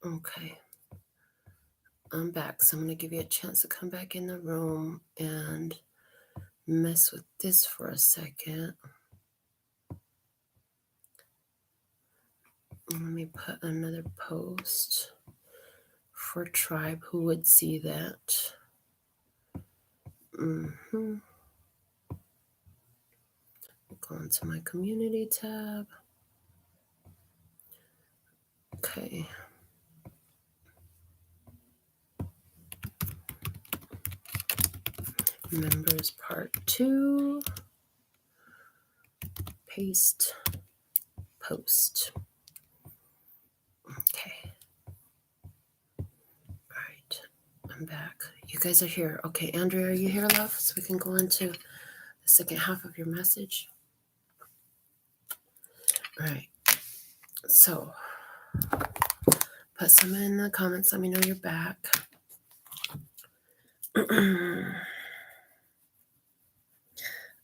Okay. I'm back, so I'm going to give you a chance to come back in the room and mess with this for a second. Let me put another post for Tribe who would see that. Go into my community tab. Okay. Members part 2. Paste. Post. Okay. All right. I'm back. You guys are here. Okay, Andrea, are you here, love? So we can go into the second half of your message. All right. So, put some in the comments. Let me know you're back.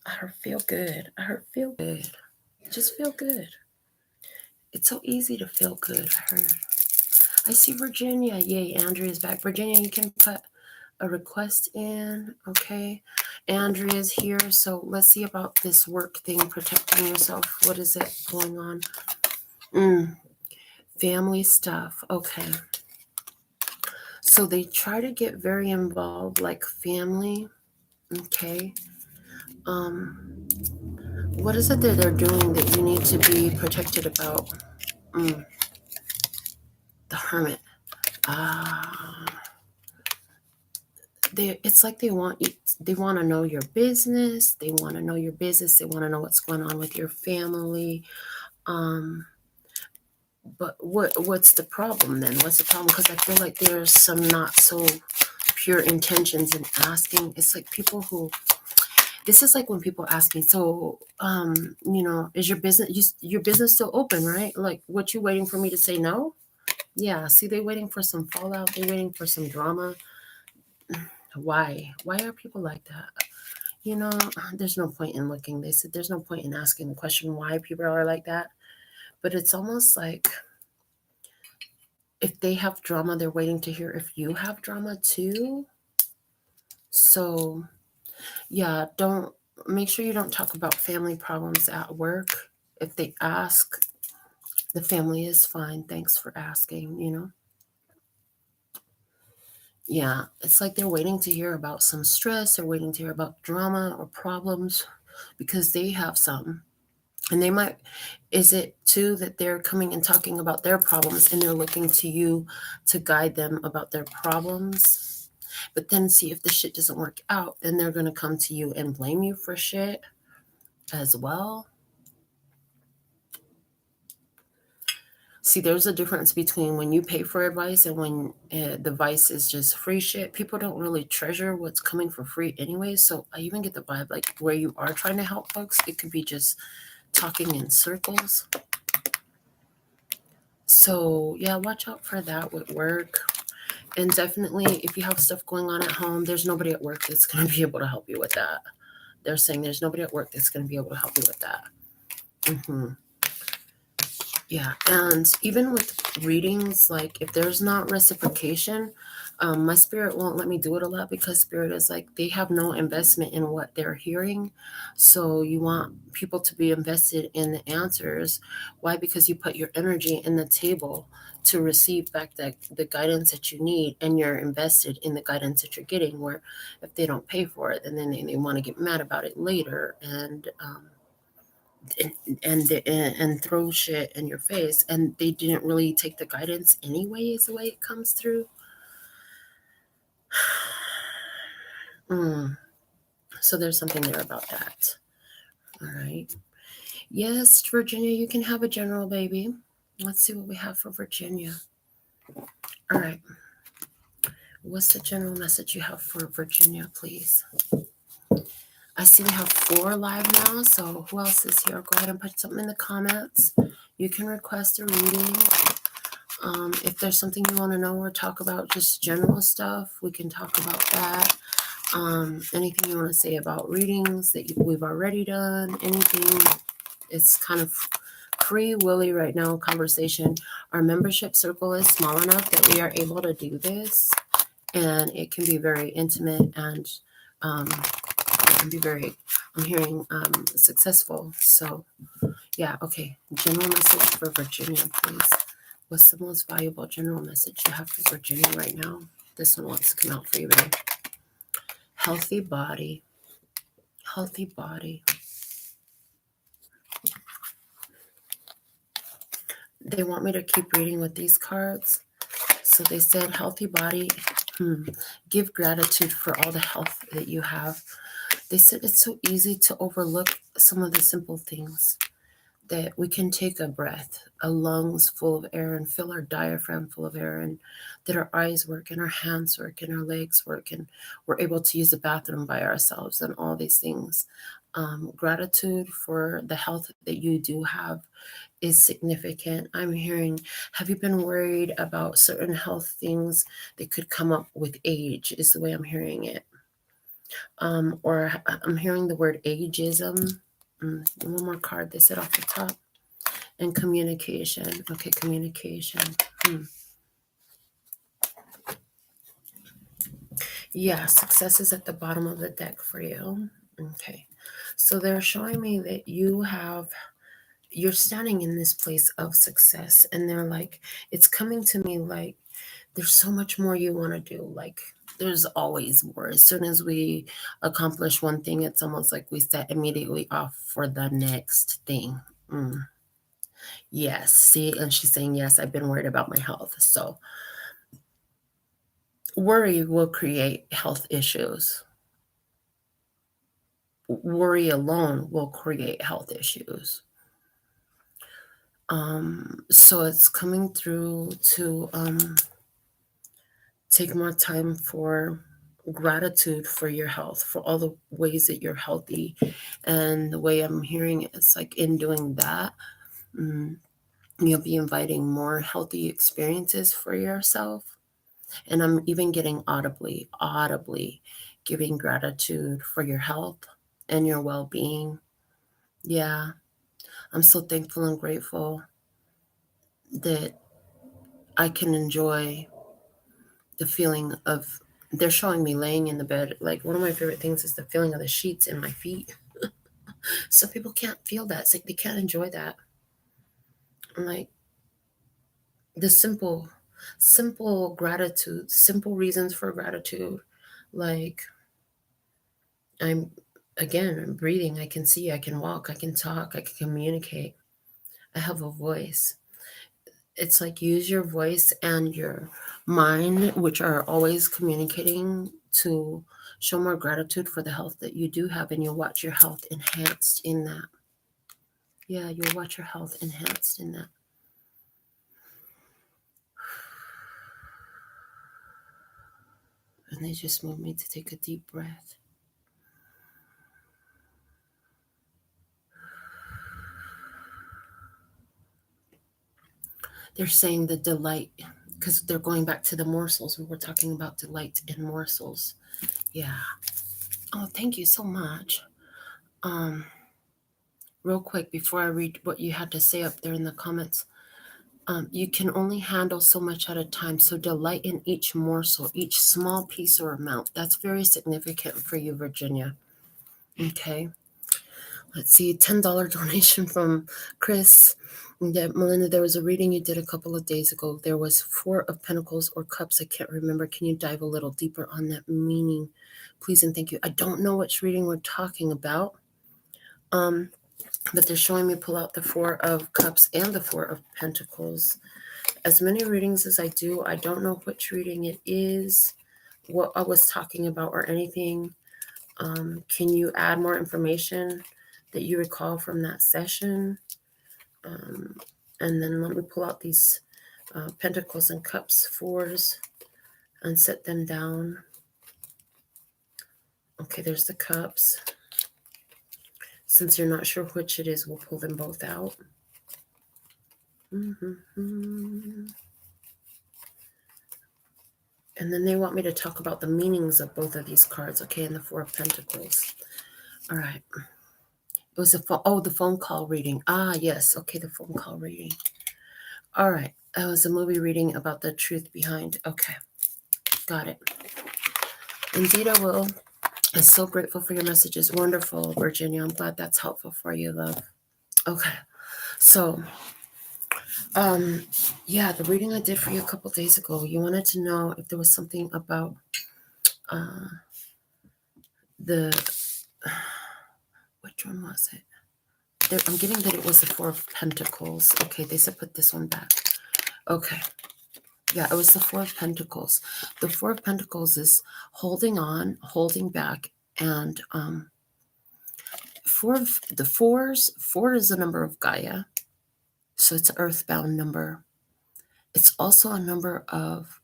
I feel good. Feel good. Just feel good. It's so easy to feel good, I heard. I see Virginia. Yay, Andrea's back. Virginia, you can put a request in, okay? Andrea's here, so let's see about this work thing, protecting yourself. What is it going on? Family stuff, okay. So they try to get very involved, like family, okay? What is it that they're doing that you need to be protected about? The Hermit. It's like they want to know your business. They want to know your business. They want to know what's going on with your family. But what's the problem then? What's the problem? Because I feel like there's some not so pure intentions in asking. It's like people who. This is like when people ask me, so, is your business still open, right? Like, what you waiting for me to say no? Yeah, see, they're waiting for some fallout. They're waiting for some drama. Why? Why are people like that? There's no point in looking. They said there's no point in asking the question why people are like that. But it's almost like if they have drama, they're waiting to hear if you have drama too. So, yeah, make sure you don't talk about family problems at work. If they ask, the family is fine. Thanks for asking. Yeah, it's like they're waiting to hear about some stress or waiting to hear about drama or problems because they have some. And is it too that they're coming and talking about their problems and they're looking to you to guide them about their problems? But then see if the shit doesn't work out, then they're going to come to you and blame you for shit as well. See, there's a difference between when you pay for advice and when the advice is just free shit. People don't really treasure what's coming for free anyway. So I even get the vibe like where you are trying to help folks, it could be just talking in circles. So yeah, watch out for that with work. And definitely if you have stuff going on at home, there's nobody at work that's going to be able to help you with that. They're saying there's nobody at work that's going to be able to help you with that. Yeah, and even with readings, like if there's not reciprocation, my spirit won't let me do it a lot because spirit is like they have no investment in what they're hearing. So you want people to be invested in the answers. Why? Because you put your energy in the table to receive back the guidance that you need, and you're invested in the guidance that you're getting. Where if they don't pay for it, and then they want to get mad about it later, and throw shit in your face, and they didn't really take the guidance anyway is the way it comes through. So there's something there about that. All right. Yes, Virginia, you can have a general, baby. Let's see what we have for Virginia. All right. What's the general message you have for Virginia, please? I see we have 4 live now, so who else is here? Go ahead and put something in the comments. You can request a reading. If there's something you want to know or talk about, just general stuff, we can talk about that. Anything you want to say about readings that we've already done, anything, it's kind of free willy right now conversation. Our membership circle is small enough that we are able to do this, and it can be very intimate, and it can be very, I'm hearing, successful. So yeah, okay. General message for Virginia, please. What's the most valuable general message you have for Virginia right now? This one wants to come out for you, babe. Healthy body. Healthy body. They want me to keep reading with these cards. So they said, healthy body. Give gratitude for all the health that you have. They said it's so easy to overlook some of the simple things. That we can take a breath, a lungs full of air, and fill our diaphragm full of air, and that our eyes work and our hands work and our legs work, and we're able to use the bathroom by ourselves, and all these things. Gratitude for the health that you do have is significant. I'm hearing, have you been worried about certain health things that could come up with age, is the way I'm hearing it. Or I'm hearing the word ageism. One more card they said off the top. And communication. Okay, communication. Yeah, success is at the bottom of the deck for you. Okay. So they're showing me that you're standing in this place of success, and they're like, it's coming to me like there's so much more you want to do. Like there's always more. As soon as we accomplish one thing, it's almost like we set immediately off for the next thing. Yes, see, and she's saying, yes, I've been worried about my health. So worry will create health issues. Worry alone will create health issues. So it's coming through to take more time for gratitude for your health, for all the ways that you're healthy. And the way I'm hearing it, it's like in doing that, you'll be inviting more healthy experiences for yourself. And I'm even getting audibly giving gratitude for your health and your well-being. Yeah, I'm so thankful and grateful that I can enjoy the feeling of, they're showing me laying in the bed. Like one of my favorite things is the feeling of the sheets in my feet. Some people can't feel that. It's like they can't enjoy that. I'm like, the simple gratitude, simple reasons for gratitude. Like I'm breathing. I can see, I can walk, I can talk, I can communicate. I have a voice. It's like use your voice and your mind, which are always communicating, to show more gratitude for the health that you do have, and you'll watch your health enhanced in that. Yeah, you'll watch your health enhanced in that. And they just want me to take a deep breath. They're saying the delight, because they're going back to the morsels, and we're talking about delight in morsels. Yeah. Oh, thank you so much. Real quick, before I read what you had to say up there in the comments, you can only handle so much at a time. So delight in each morsel, each small piece or amount. That's very significant for you, Virginia. Okay. Let's see, $10 donation from Chris. Melinda, there was a reading you did a couple of days ago. There was 4 of Pentacles or Cups. I can't remember. Can you dive a little deeper on that meaning, please and thank you? I don't know which reading we're talking about. But they're showing me pull out the 4 of Cups and the 4 of Pentacles. As many readings as I do, I don't know which reading it is, what I was talking about, or anything. Can you add more information that you recall from that session? And then let me pull out these Pentacles and Cups 4s and set them down. Okay, there's the Cups. Since you're not sure which it is, we'll pull them both out. And then they want me to talk about the meanings of both of these cards, okay, and the 4 of Pentacles. All right. It was a the phone call reading. Ah, yes. Okay, the phone call reading. All right. It was a movie reading about the truth behind. Okay, got it. Indeed, I will. I'm so grateful for your messages. Wonderful, Virginia. I'm glad that's helpful for you, love. Okay, so, yeah, the reading I did for you a couple days ago, you wanted to know if there was something about the, which one was it? I'm getting that it was the Four of Pentacles. Okay, they said put this one back. Okay. Yeah, it was the Four of Pentacles. The Four of Pentacles is holding on, holding back, and four is the number of Gaia, so it's an earthbound number. It's also a number of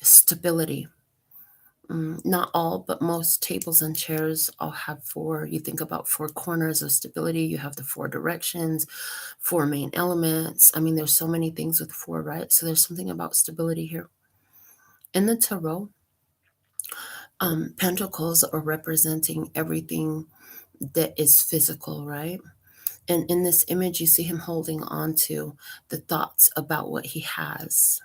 stability. Not all, but most tables and chairs all have four. You think about four corners of stability. You have the four directions, four main elements. I mean, there's so many things with four, right? So there's something about stability here. In the tarot, pentacles are representing everything that is physical, right? And in this image, you see him holding on to the thoughts about what he has.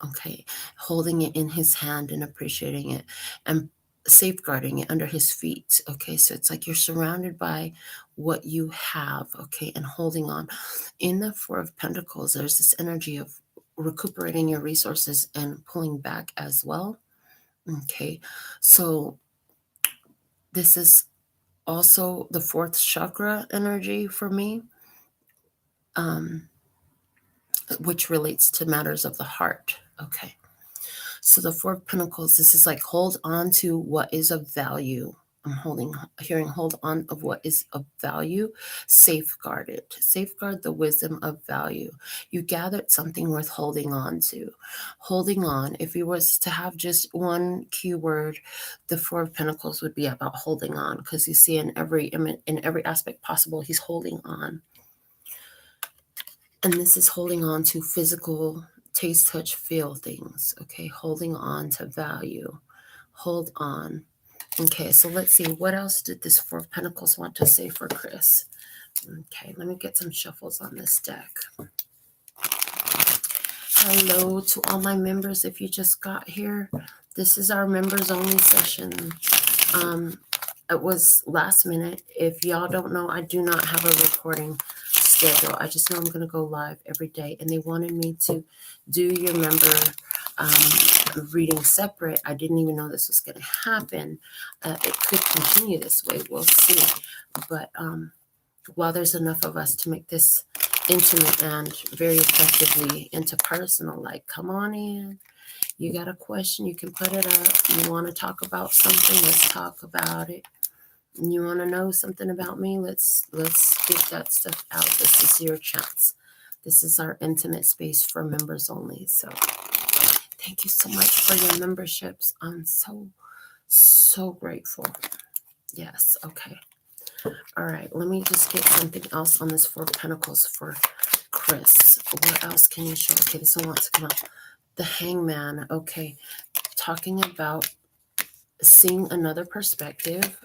Okay, holding it in his hand and appreciating it and safeguarding it under his feet. Okay, so it's like you're surrounded by what you have, okay, and holding on. In the Four of Pentacles, there's this energy of recuperating your resources and pulling back as well. Okay, so this is also the fourth chakra energy for me, which relates to matters of the heart. Okay. So the Four of Pentacles, this is like hold on to what is of value. I'm hearing hold on of what is of value, safeguard it, safeguard the wisdom of value. You gathered something worth holding on to. Holding on, if you was to have just one keyword, the Four of Pentacles would be about holding on, because you see in every aspect possible, he's holding on. And this is holding on to physical taste, touch, feel things. Okay, holding on to value. Hold on. Okay, so let's see. What else did this Four of Pentacles want to say for Chris? Okay, let me get some shuffles on this deck. Hello to all my members. If you just got here, this is our members only session. It was last minute. If y'all don't know, I do not have a recording schedule. I just know I'm going to go live every day, and they wanted me to do your member reading separate. I didn't even know this was going to happen. It could continue this way. We'll see. But while there's enough of us to make this intimate and very effectively interpersonal, like, come on in. You got a question, you can put it up. You want to talk about something, let's talk about it. You want to know something about me, let's get that stuff out. This is your chance. This is our intimate space for members only. So thank you so much for your memberships. I'm so grateful. Yes. Okay. All right. Let me just get something else on this Four of Pentacles for Chris. What else can you show? Okay, this one wants to come up. The Hangman. Okay. Talking about seeing another perspective,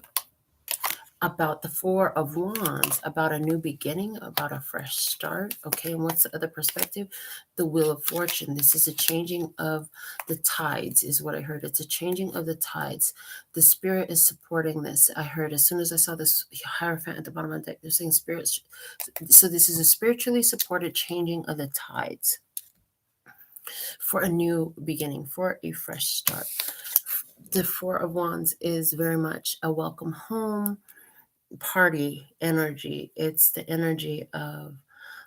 about the Four of Wands, about a new beginning, about a fresh start. Okay, and what's the other perspective? The Wheel of Fortune. This is a changing of the tides, is what I heard. It's a changing of the tides. The Spirit is supporting this. I heard as soon as I saw this Hierophant at the bottom of the deck, they're saying spirits. So this is a spiritually supported changing of the tides for a new beginning, for a fresh start. The Four of Wands is very much a welcome home, party energy. It's the energy of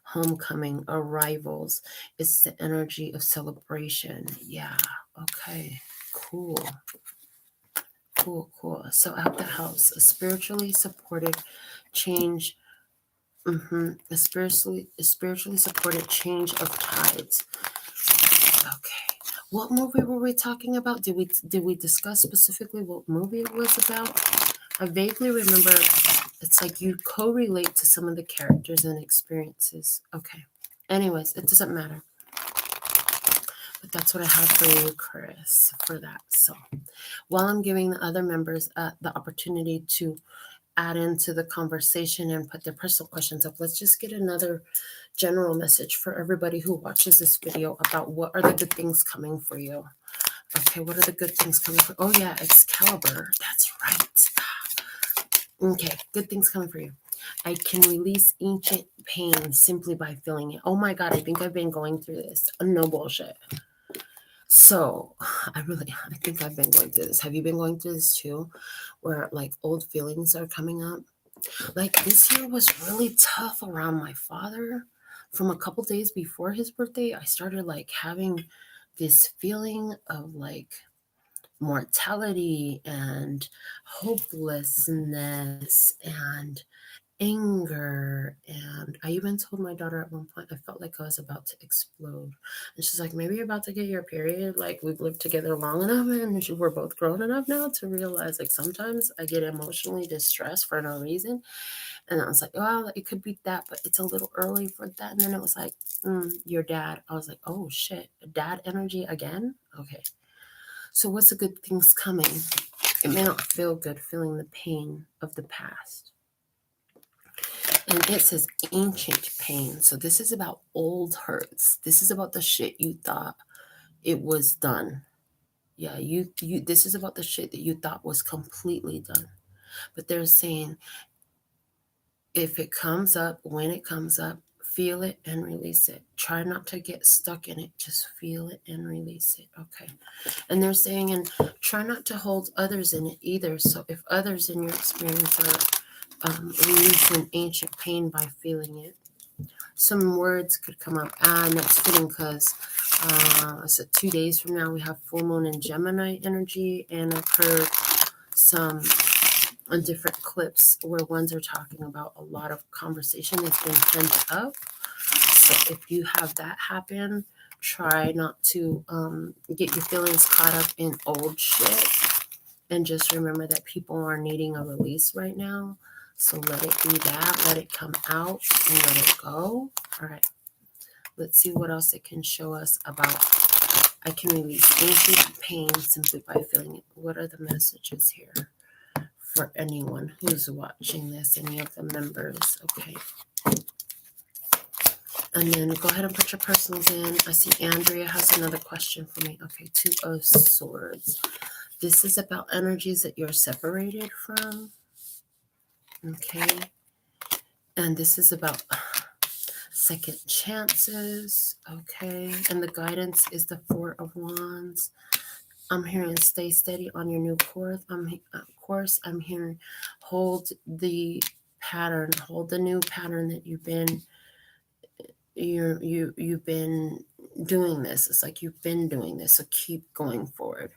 homecoming, arrivals. It's the energy of celebration. Yeah. Okay. Cool. So I hope that helps. A spiritually supported change. A spiritually supported change of tides. Okay. What movie were we talking about? Did we discuss specifically what movie it was about? I vaguely remember. It's like you correlate to some of the characters and experiences. Okay. Anyways, it doesn't matter. But that's what I have for you, Chris, for that. So while I'm giving the other members the opportunity to add into the conversation and put their personal questions up, let's just get another general message for everybody who watches this video about what are the good things coming for you. Okay, what are the good things coming for? Oh yeah, Excalibur. That's right. Okay, good things coming for you. I can release ancient pain simply by feeling it. Oh my God, I think I've been going through this. No bullshit. So I think I've been going through this. Have you been going through this too? Where like old feelings are coming up? Like this year was really tough around my father. From a couple days before his birthday, I started like having this feeling of like mortality and hopelessness and anger. And I even told my daughter at one point, I felt like I was about to explode. And she's like, maybe you're about to get your period. Like, we've lived together long enough and we're both grown enough now to realize, like, sometimes I get emotionally distressed for no reason. And I was like, well, it could be that, but it's a little early for that. And then it was like, your dad. I was like, oh shit, dad energy again? Okay. So what's the good things coming? It may not feel good feeling the pain of the past. And it says ancient pain. So this is about old hurts. This is about the shit you thought it was done. Yeah, you this is about the shit that you thought was completely done. But they're saying if it comes up, when it comes up, feel it and release it. Try not to get stuck in it. Just feel it and release it. Okay. And they're saying, and try not to hold others in it either. So if others in your experience are releasing ancient pain by feeling it, some words could come up. And that's fitting because so 2 days from now we have full moon in Gemini energy, and I've heard some different clips where ones are talking about a lot of conversation that's been pent up. So if you have that happen, try not to get your feelings caught up in old shit, and just remember that people are needing a release right now. So let it be that, let it come out and let it go. All right, let's see what else it can show us about I can release ancient pain simply by feeling it. What are the messages here for anyone who's watching this, any of the members? Okay. And then go ahead and put your personals in. I see Andrea has another question for me. Okay, 2 of Swords. This is about energies that you're separated from. Okay. And this is about second chances. Okay. And the guidance is the 4 of Wands. I'm hearing stay steady on your new course. I'm hearing hold the pattern, hold the new pattern that you've been doing this. It's like you've been doing this, so keep going forward.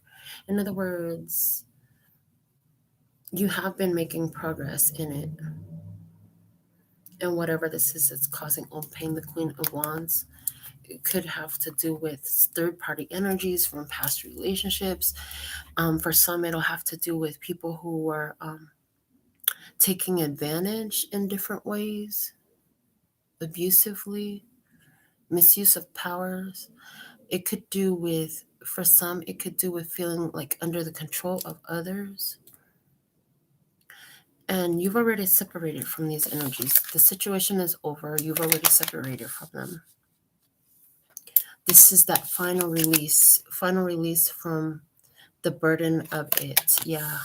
In other words, you have been making progress in it. And whatever this is that's causing old pain, the Queen of Wands, it could have to do with third-party energies from past relationships. For some, it'll have to do with people who were taking advantage in different ways, abusively, misuse of powers. It could do with, for some, it could do with feeling like under the control of others. And you've already separated from these energies. The situation is over. You've already separated from them. This is that final release from the burden of it. Yeah.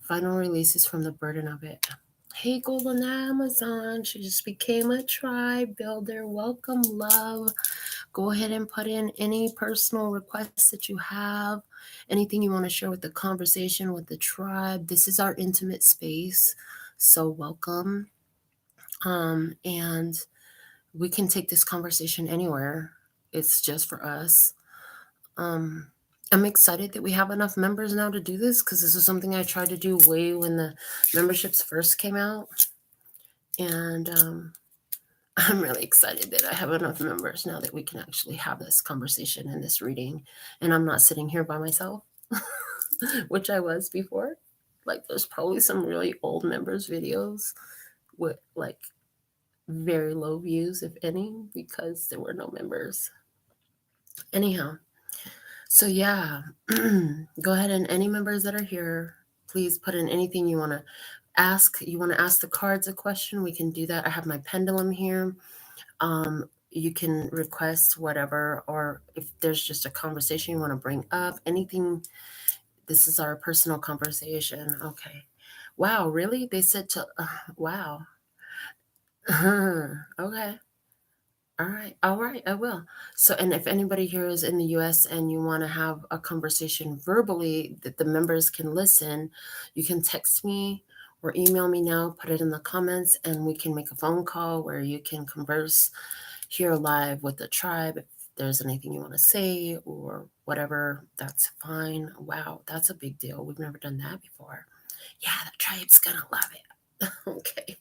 Final releases from the burden of it. Hey, Golden Amazon. She just became a tribe builder. Welcome, love. Go ahead and put in any personal requests that you have, anything you want to share with the conversation, with the tribe. This is our intimate space, so welcome. And we can take this conversation anywhere. It's just for us. I'm excited that we have enough members now to do this, because this is something I tried to do way when the memberships first came out. And I'm really excited that I have enough members now that we can actually have this conversation and this reading. And I'm not sitting here by myself, which I was before. Like, there's probably some really old members videos with like very low views, if any, because there were no members. Anyhow, so yeah, go ahead, and any members that are here, please put in anything you want to You want to ask the cards a question, we can do that. I have my pendulum here. You can request whatever, or if there's just a conversation you want to bring up, anything. This is our personal conversation. Okay. Wow, really? They said to, wow. Okay. All right, I will. So, and if anybody here is in the US and you want to have a conversation verbally that the members can listen, you can text me or email me now, put it in the comments, and we can make a phone call where you can converse here live with the tribe. If there's anything you want to say or whatever, that's fine. Wow, that's a big deal. We've never done that before. Yeah, the tribe's gonna love it. Okay.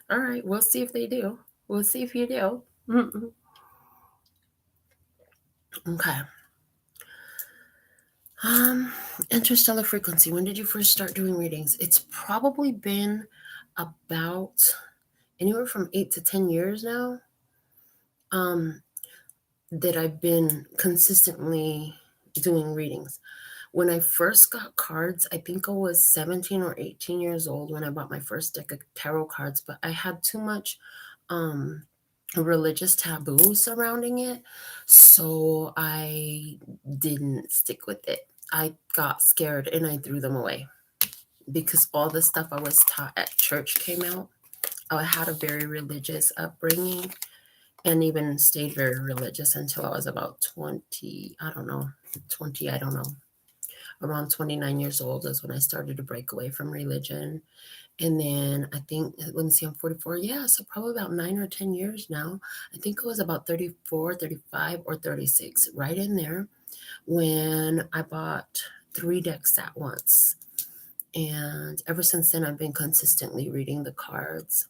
All right, we'll see if they do. We'll see if you do. Okay. Interstellar frequency. When did you first start doing readings? It's probably been about anywhere from 8 to 10 years now. That I've been consistently doing readings. When I first got cards, I think I was 17 or 18 years old when I bought my first deck of tarot cards, but I had too much religious taboo surrounding it, so I didn't stick with it. I got scared and I threw them away because all the stuff I was taught at church came out. I had a very religious upbringing and even stayed very religious until I was about 20, I don't know, around 29 years old is when I started to break away from religion. And then I think, let me see, I'm 44. Yeah, so probably about 9 or 10 years now. I think it was about 34, 35, or 36, right in there, when I bought 3 decks at once. And ever since then, I've been consistently reading the cards.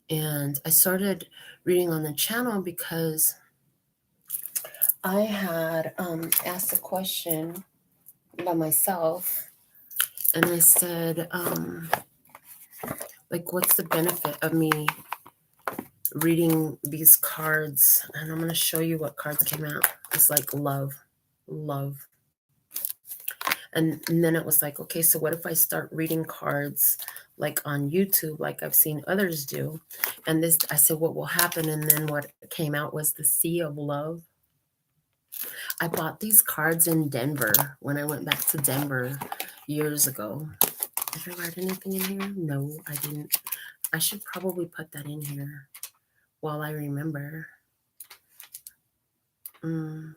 And I started reading on the channel because I had asked a question by myself, and I said, like, what's the benefit of me reading these cards? And I'm going to show you what cards came out. It's like love. And then it was like, okay, so what if I start reading cards like on YouTube, like I've seen others do? And this, I said, what will happen? And then what came out was the Sea of Love. I bought these cards in Denver when I went back to Denver years ago. Did I write anything in here? No, I didn't. I should probably put that in here while I remember. I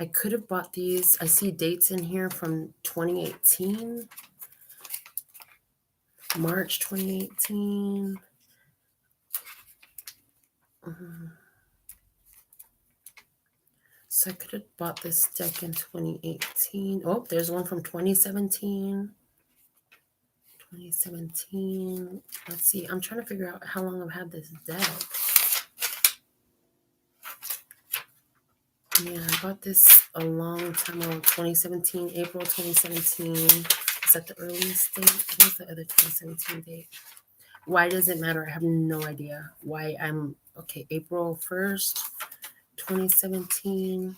could have bought these. I see dates in here from 2018. March 2018. So I could have bought this deck in 2018. Oh, there's one from 2017. 2017. Let's see. I'm trying to figure out how long I've had this deck. Yeah, I bought this a long time ago. 2017, April 2017. Is that the earliest date? What was the other 2017 date? Why does it matter? I have no idea why I'm... Okay, April 1st, 2017.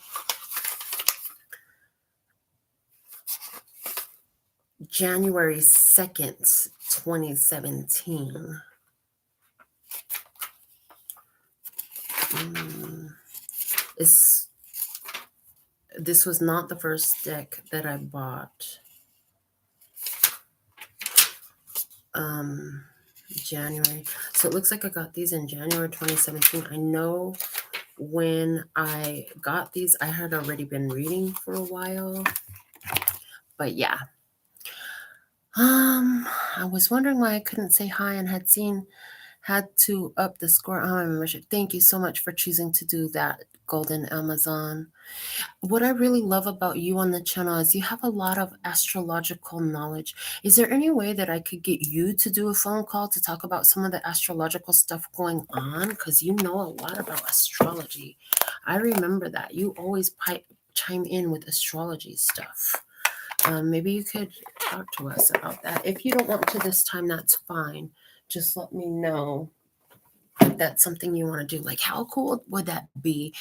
January 2nd, 2017. This was not the first deck that I bought. January. So it looks like I got these in January 2017. I know when I got these, I had already been reading for a while. But yeah. I was wondering why I couldn't say hi and had to up the score on my membership. Thank you so much for choosing to do that, Golden Amazon. What I really love about you on the channel is you have a lot of astrological knowledge. Is there any way that I could get you to do a phone call to talk about some of the astrological stuff going on? Because you know a lot about astrology. I remember that. You always chime in with astrology stuff. Maybe you could talk to us about that. If you don't want to this time, that's fine. Just let me know. If that's something you want to do, like how cool would that be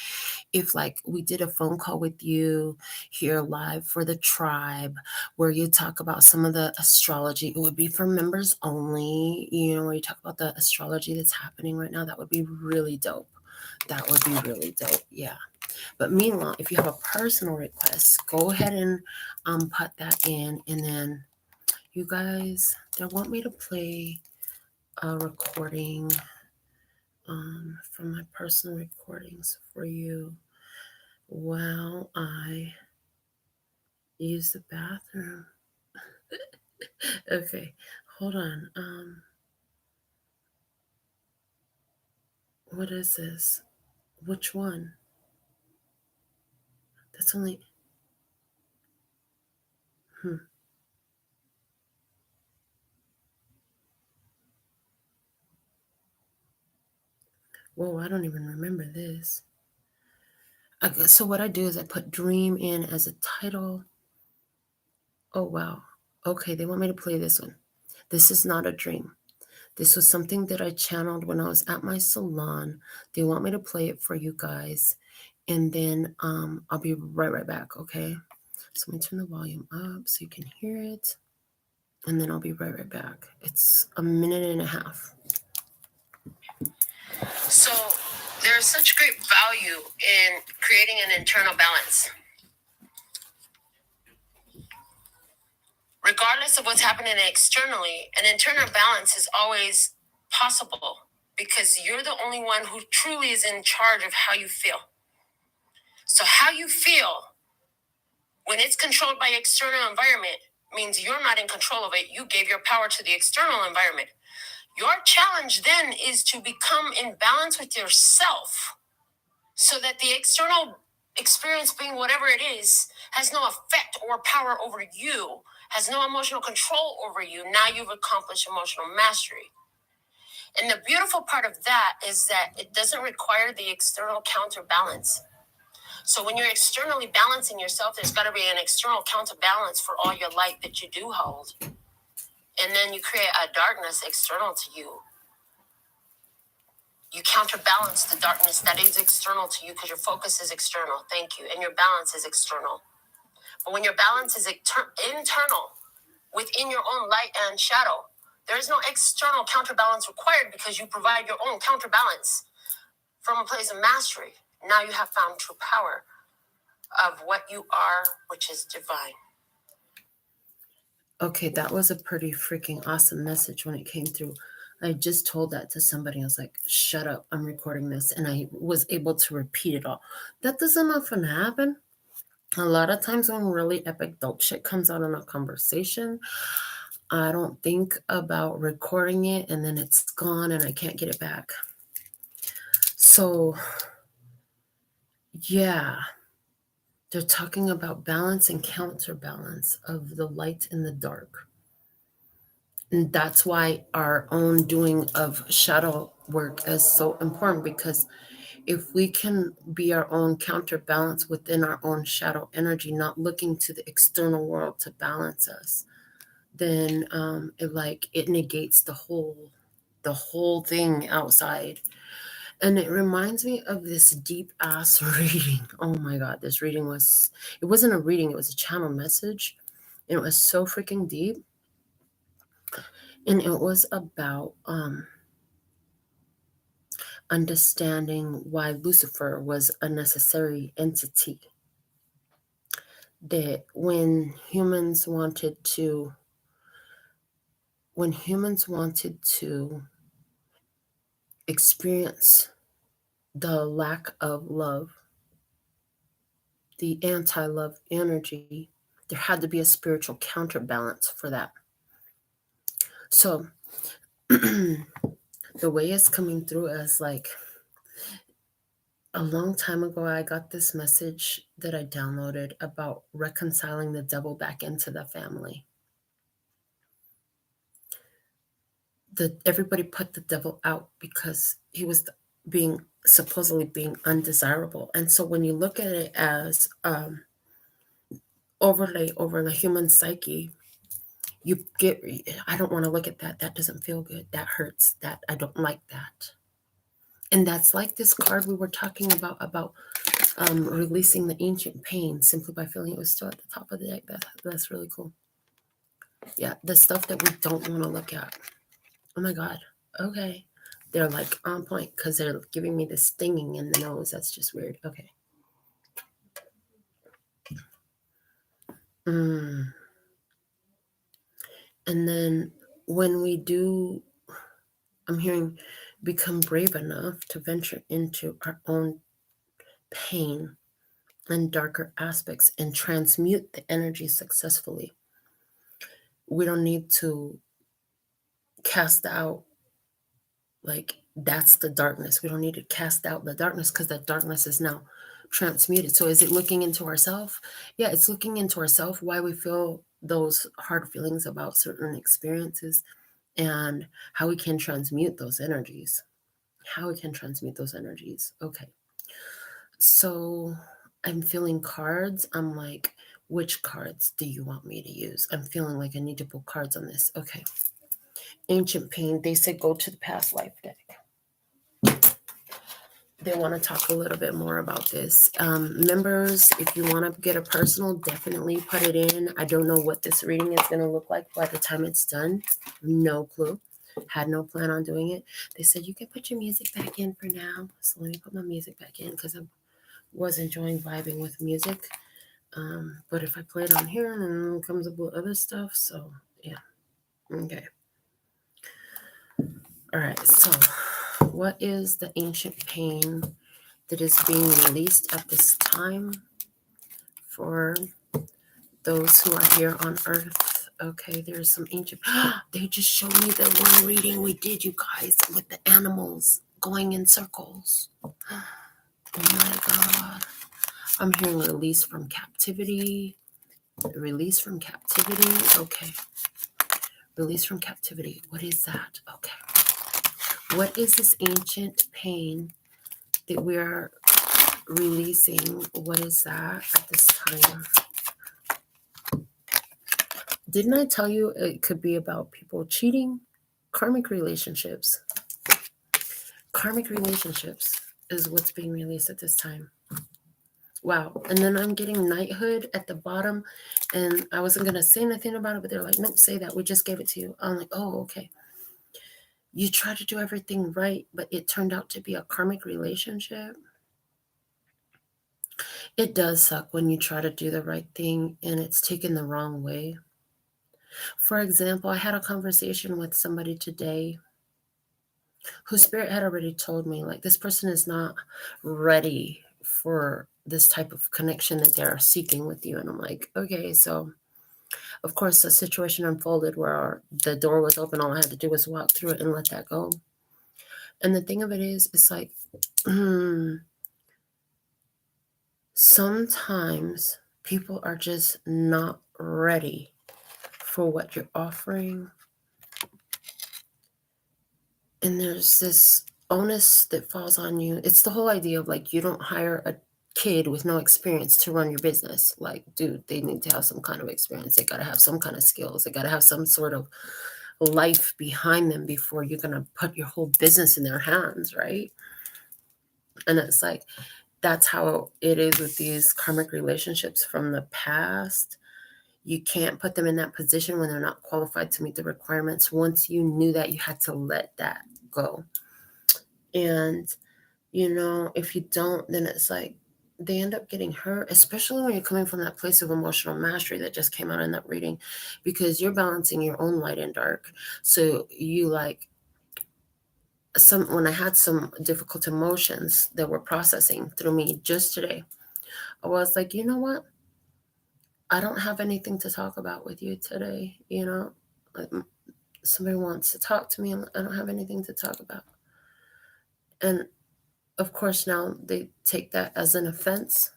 if like we did a phone call with you here live for the tribe where you talk about some of the astrology. It would be for members only, you know, where you talk about the astrology that's happening right now. That would be really dope. That would be really dope. Yeah. But meanwhile, if you have a personal request, go ahead and put that in. And then you guys, they want me to play a recording from my personal recordings for you while I use the bathroom. Okay, hold on. What is this? Which one? That's only. Hmm. Whoa, I don't even remember this. Okay, so what I do is I put dream in as a title. Oh, wow. Okay, they want me to play this one. This is not a dream. This was something that I channeled when I was at my salon. They want me to play it for you guys. And then I'll be right back, okay? So let me turn the volume up so you can hear it. And then I'll be right back. It's a minute and a half. So there's such great value in creating an internal balance. Regardless of what's happening externally, an internal balance is always possible because you're the only one who truly is in charge of how you feel. So how you feel when it's controlled by external environment means you're not in control of it. You gave your power to the external environment. Your challenge then is to become in balance with yourself so that the external experience, being whatever it is, has no effect or power over you, has no emotional control over you. Now you've accomplished emotional mastery. And the beautiful part of that is that it doesn't require the external counterbalance. So when you're externally balancing yourself, there's got to be an external counterbalance for all your light that you do hold. And then you create a darkness external to you. You counterbalance the darkness that is external to you because your focus is external. Thank you. And your balance is external. But when your balance is internal, within your own light and shadow, there is no external counterbalance required because you provide your own counterbalance from a place of mastery. Now you have found true power of what you are, which is divine. Okay, that was a pretty freaking awesome message when it came through. I just told that to somebody. I was like, shut up, I'm recording this. And I was able to repeat it all. That doesn't often happen. A lot of times when really epic dope shit comes out in a conversation, I don't think about recording it and then it's gone and I can't get it back. So, yeah, they're talking about balance and counterbalance of the light and the dark. And that's why our own doing of shadow work is so important, because if we can be our own counterbalance within our own shadow energy, not looking to the external world to balance us, then it negates the whole thing outside. And it reminds me of this deep ass reading. Oh my god, this reading it wasn't a reading, it was a channel message. And it was so freaking deep. And it was about understanding why Lucifer was a necessary entity. That when humans wanted to experience the lack of love, the anti-love energy, there had to be a spiritual counterbalance for that. So the way it's coming through is like, a long time ago, I got this message that I downloaded about reconciling the devil back into the family. Everybody put the devil out because he was supposedly being undesirable. And so when you look at it as overlay over the human psyche, you get, I don't want to look at that. That doesn't feel good. That hurts. That I don't like that. And that's like this card we were talking about releasing the ancient pain simply by feeling it was still at the top of the deck. That's really cool. Yeah, the stuff that we don't want to look at. Oh my God. Okay. They're like on point because they're giving me the stinging in the nose. That's just weird. Okay. And then when we do, I'm hearing, become brave enough to venture into our own pain and darker aspects and transmute the energy successfully. We don't need to cast out, like, that's the darkness. We don't need to cast out the darkness because that darkness is now transmuted. So is it looking into ourself? Yeah, it's looking into ourself, why we feel those hard feelings about certain experiences and how we can transmute those energies. Okay. So I'm feeling cards. I'm like, which cards do you want me to use? I'm feeling like I need to pull cards on this. Okay. Ancient Pain. They said go to the past life deck. They want to talk a little bit more about this. Members, if you want to get a personal, definitely put it in. I don't know what this reading is going to look like by the time it's done. No clue. Had no plan on doing it. They said you can put your music back in for now. So let me put my music back in because I was enjoying vibing with music. But if I play it on here, then it comes up with other stuff. So yeah. Okay. All right. So what is the ancient pain that is being released at this time for those who are here on Earth? Okay, there's some ancient. They just showed me the one reading we did, you guys, with the animals going in circles. Oh my God. I'm hearing release from captivity. Release from captivity. Okay. Release from captivity. What is that? Okay. What is this ancient pain that we are releasing? What is that at this time? Didn't I tell you it could be about people cheating? Karmic relationships. Karmic relationships is what's being released at this time. Wow. And then I'm getting knighthood at the bottom. And I wasn't going to say anything about it, but they're like, nope, say that. We just gave it to you. I'm like, oh, okay. You try to do everything right, but it turned out to be a karmic relationship. It does suck when you try to do the right thing and it's taken the wrong way. For example, I had a conversation with somebody today whose spirit had already told me, like, this person is not ready for this type of connection that they're seeking with you. And I'm like, okay, so of course the situation unfolded where the door was open. All I had to do was walk through it and let that go. And the thing of it is, it's like, sometimes people are just not ready for what you're offering. And there's this onus that falls on you. It's the whole idea of, like, you don't hire a kid with no experience to run your business. Like, dude, they need to have some kind of experience. They got to have some kind of skills. They got to have some sort of life behind them before you're going to put your whole business in their hands, right? And it's like, that's how it is with these karmic relationships from the past. You can't put them in that position when they're not qualified to meet the requirements. Once you knew that, you had to let that go. And, if you don't, then it's like they end up getting hurt, especially when you're coming from that place of emotional mastery that just came out in that reading, because you're balancing your own light and dark. So you, like, when I had some difficult emotions that were processing through me just today, I was like, you know what? I don't have anything to talk about with you today. Like, somebody wants to talk to me, and I don't have anything to talk about. And of course, now they take that as an offense.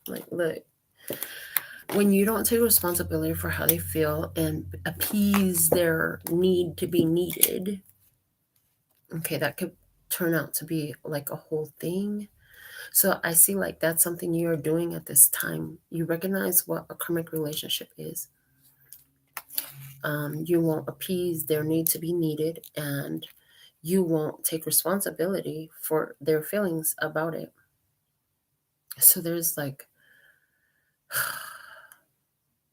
Like, look, when you don't take responsibility for how they feel and appease their need to be needed, okay, that could turn out to be like a whole thing. So I see, like, that's something you're doing at this time. You recognize what a karmic relationship is. You won't appease their need to be needed, and you won't take responsibility for their feelings about it. So there's like,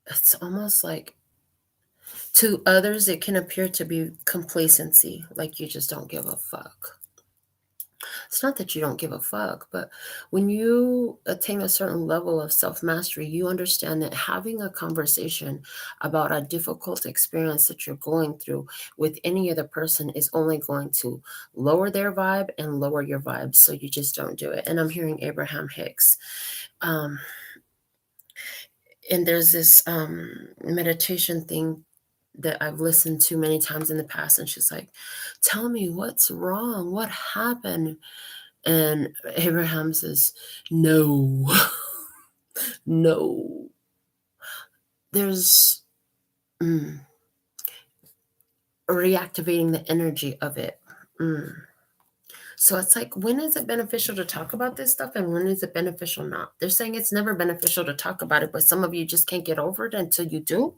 it's almost like to others, it can appear to be complacency, like you just don't give a fuck. It's not that you don't give a fuck, but when you attain a certain level of self-mastery, you understand that having a conversation about a difficult experience that you're going through with any other person is only going to lower their vibe and lower your vibe. So you just don't do it. And I'm hearing Abraham Hicks. And there's this meditation thing that I've listened to many times in the past. And she's like, tell me what's wrong. What happened? And Abraham says, no, no. There's reactivating the energy of it. So it's like, when is it beneficial to talk about this stuff and when is it beneficial not? They're saying it's never beneficial to talk about it, but some of you just can't get over it until you do.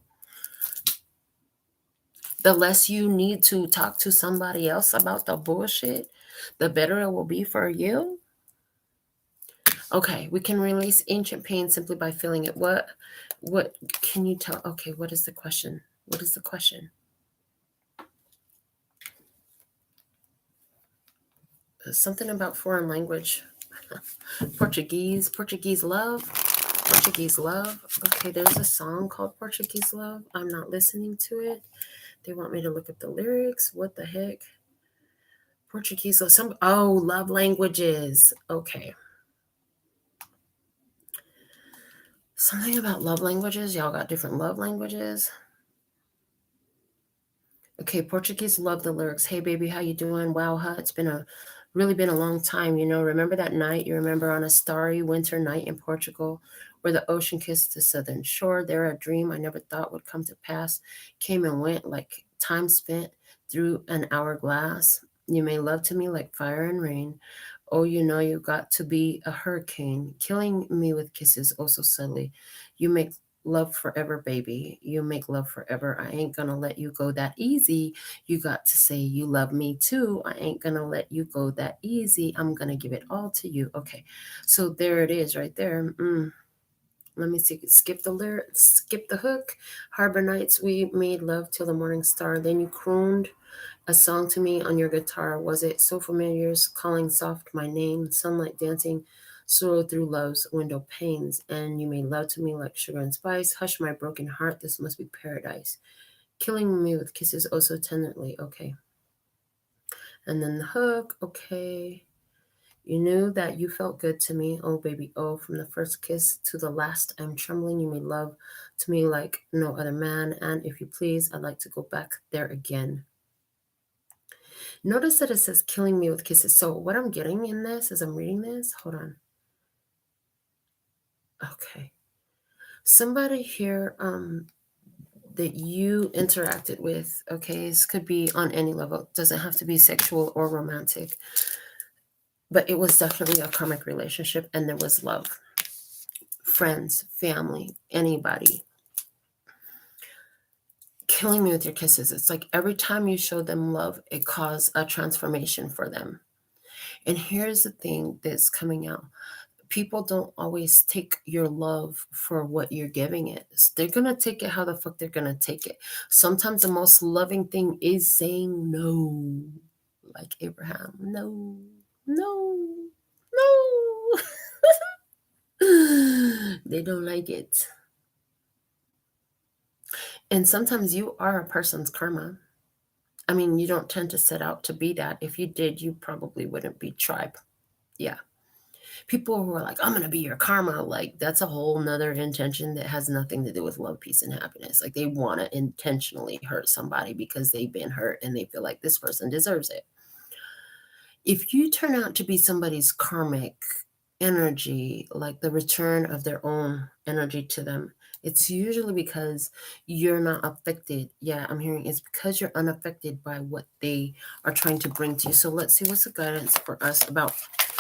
The less you need to talk to somebody else about the bullshit, the better it will be for you. Okay, we can release ancient pain simply by feeling it. What can you tell? Okay, what is the question? What is the question? Something about foreign language. Portuguese love. Portuguese love. Okay, there's a song called Portuguese Love. I'm not listening to it. They want me to look at the lyrics. What the heck? Portuguese love. Love languages. Okay. Something about love languages. Y'all got different love languages. Okay, Portuguese love the lyrics. Hey baby, how you doing? Wow, it's really been a long time. Remember that night you remember on a starry winter night in Portugal where the ocean kissed the southern shore? There a dream I never thought would come to pass came and went like time spent through an hourglass. You made love to me like fire and rain. Oh, you got to be a hurricane, killing me with kisses oh so subtly. You make love forever, baby. You make love forever. I ain't gonna let you go that easy. You got to say you love me too. I ain't gonna let you go that easy. I'm gonna give it all to you. Okay, so there it is right there. Let me see. Skip the lyrics. Skip the hook. Harbor nights, we made love till the morning star. Then you crooned a song to me on your guitar. Was it so familiar, calling soft my name, sunlight dancing slow through love's window panes, and you made love to me like sugar and spice. Hush my broken heart, this must be paradise. Killing me with kisses oh so tenderly. Okay. And then the hook. Okay. You knew that you felt good to me, oh baby, oh, from the first kiss to the last. I'm trembling. You made love to me like no other man, and if you please, I'd like to go back there again. Notice that it says killing me with kisses. So what I'm getting in this as I'm reading this, hold on. Okay. Somebody here that you interacted with, okay, this could be on any level. It doesn't have to be sexual or romantic. But it was definitely a karmic relationship and there was love. Friends, family, anybody. Killing me with your kisses. It's like every time you show them love, it caused a transformation for them. And here's the thing that's coming out. People don't always take your love for what you're giving it. They're going to take it how the fuck they're going to take it. Sometimes the most loving thing is saying no. Like Abraham. No. They don't like it. And sometimes you are a person's karma. I mean, you don't tend to set out to be that. If you did, you probably wouldn't be tribe. Yeah. People who are like, I'm going to be your karma, like that's a whole nother intention that has nothing to do with love, peace, and happiness. Like they want to intentionally hurt somebody because they've been hurt and they feel like this person deserves it. If you turn out to be somebody's karmic energy, like the return of their own energy to them, it's usually because you're not affected. Yeah, I'm hearing it's because you're unaffected by what they are trying to bring to you. So let's see what's the guidance for us about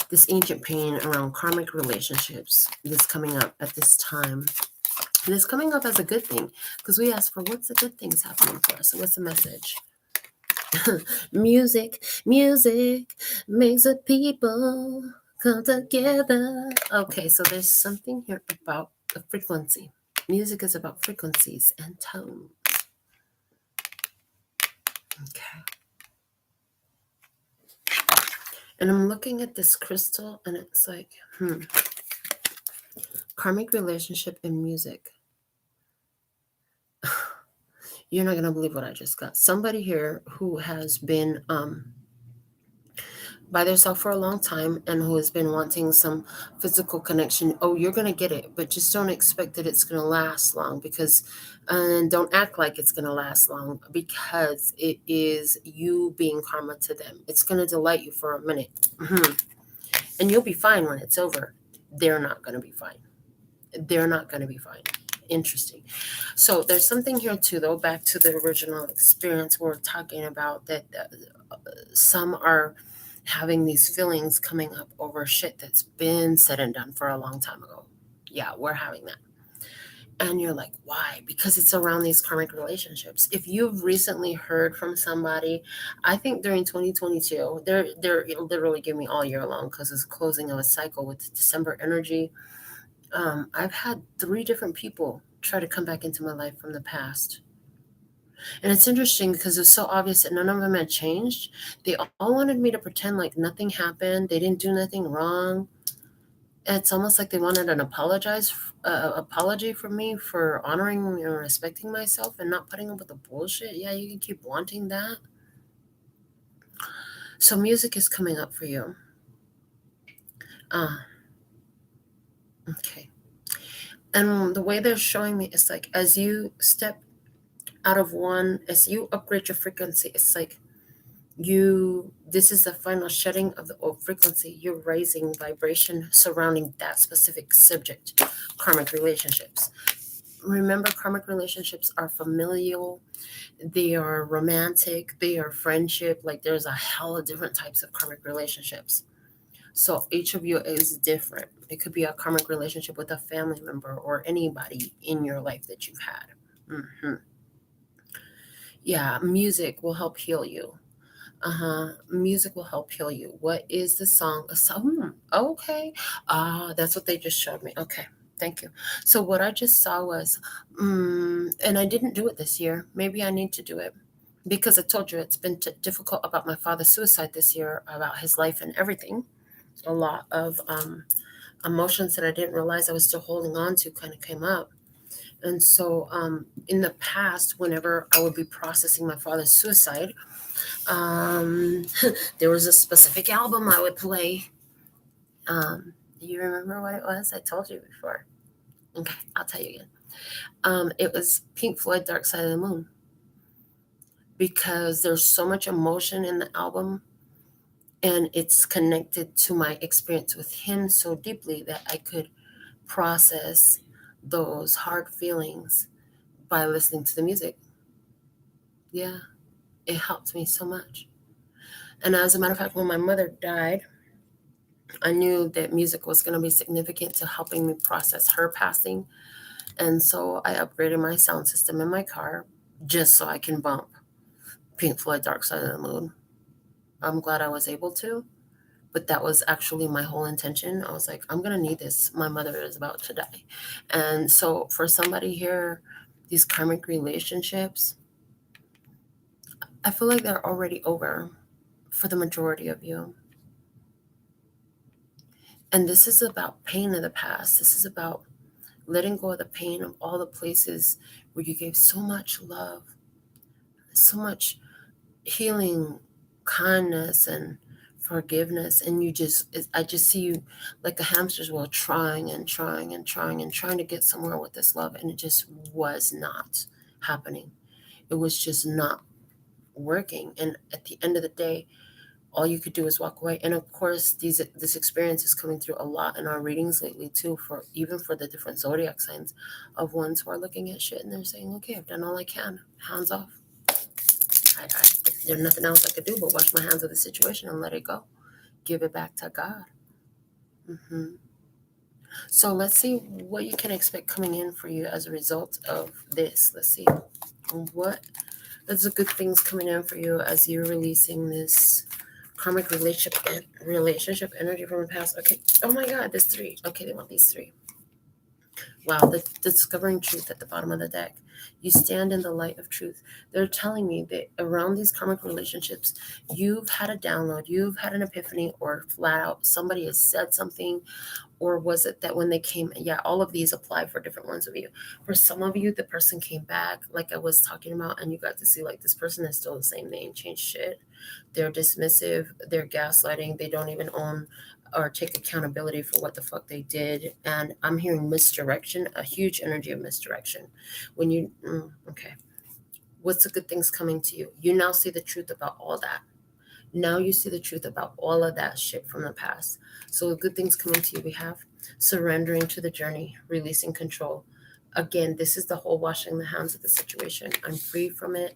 this ancient pain around karmic relationships that's coming up at this time. And it's coming up as a good thing because we asked for what's the good things happening for us. So what's the message? Music makes the people come together. Okay, so there's something here about the frequency. Music is about frequencies and tone. Okay. And I'm looking at this crystal and it's like, karmic relationship and music. You're not going to believe what I just got. Somebody here who has been by themselves for a long time and who has been wanting some physical connection. Oh, you're going to get it, but just don't expect that it's going to last long, because and don't act like it's going to last long, because it is you being karma to them. It's going to delight you for a minute. And you'll be fine when it's over. They're not going to be fine. They're not going to be fine. Interesting. So there's something here too, though, back to the original experience we're talking about, that some are having these feelings coming up over shit that's been said and done for a long time ago. Yeah, we're having that. And you're like, why? Because it's around these karmic relationships. If you've recently heard from somebody, I think during 2022, they're literally giving me all year long, because it's closing of a cycle with December energy. I've had 3 different people try to come back into my life from the past. And it's interesting because it's so obvious that none of them had changed. They all wanted me to pretend like nothing happened. They didn't do nothing wrong. It's almost like they wanted an apology from me for honoring and respecting myself and not putting up with the bullshit. Yeah, you can keep wanting that. So music is coming up for you. Okay. And the way they're showing me is like, as you step out of one, as you upgrade your frequency, it's like this is the final shedding of the old frequency. You're raising vibration surrounding that specific subject. Karmic relationships. Remember, karmic relationships are familial, they are romantic, they are friendship. Like, there's a hell of different types of karmic relationships. So each of you is different. It could be a karmic relationship with a family member or anybody in your life that you've had. Yeah, music will help heal you. Music will help heal you. What is the song? A song? Okay. That's what they just showed me. Okay. Thank you. So what I just saw was, and I didn't do it this year. Maybe I need to do it, because I told you it's been difficult about my father's suicide this year, about his life and everything. A lot of emotions that I didn't realize I was still holding on to kind of came up. And so in the past, whenever I would be processing my father's suicide, there was a specific album I would play. Do you remember what it was? I told you before. Okay, I'll tell you again. It was Pink Floyd, Dark Side of the Moon, because there's so much emotion in the album, and it's connected to my experience with him so deeply that I could process those hard feelings by listening to the music. Yeah, it helped me so much. And as a matter of fact, when my mother died, I knew that music was going to be significant to helping me process her passing. And so I upgraded my sound system in my car just so I can bump Pink Floyd, Dark Side of the Moon. I'm glad I was able to, but that was actually my whole intention. I was like, I'm going to need this. My mother is about to die. And so for somebody here, these karmic relationships, I feel like they're already over for the majority of you. And this is about pain of the past. This is about letting go of the pain of all the places where you gave so much love, so much healing, kindness, and forgiveness. And I just see you like a hamster's wheel, trying and trying and trying and trying to get somewhere with this love. And it just was not happening. It was just not working. And at the end of the day, all you could do is walk away. And of course, this experience is coming through a lot in our readings lately too, for the different zodiac signs, of ones who are looking at shit and they're saying, okay, I've done all I can, hands off. There's nothing else I could do but wash my hands of the situation and let it go, give it back to God. So let's see what you can expect coming in for you as a result of this. Let's see what That's a good things coming in for you as you're releasing this karmic relationship energy from the past. Okay. Oh my God, there's three. Okay, they want these three. Wow, the discovering truth at the bottom of the deck. You stand in the light of truth. They're telling me that around these karmic relationships, you've had a download, you've had an epiphany, or flat out somebody has said something. Or was it that when they came, yeah, all of these apply for different ones of you. For some of you, the person came back, like I was talking about, and you got to see like this person is still the same, they ain't changed shit. They're dismissive, they're gaslighting, they don't even own or take accountability for what the fuck they did. And I'm hearing misdirection, a huge energy of misdirection. When you, okay, what's the good things coming to you? You now see the truth about all that. Now you see the truth about all of that shit from the past. So good things coming to you. We have surrendering to the journey, releasing control. Again, this is the whole washing the hands of the situation. I'm free from it.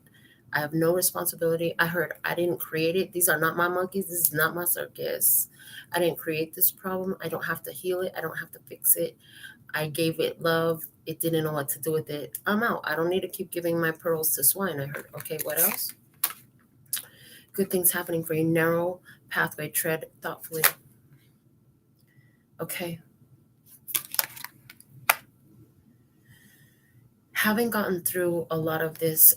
I have no responsibility. I heard I didn't create it. These are not my monkeys. This is not my circus. I didn't create this problem. I don't have to heal it. I don't have to fix it. I gave it love. It didn't know what to do with it. I'm out. I don't need to keep giving my pearls to swine. I heard. Okay, what else? Good things happening for you. Narrow pathway, tread thoughtfully. Okay. Having gotten through a lot of this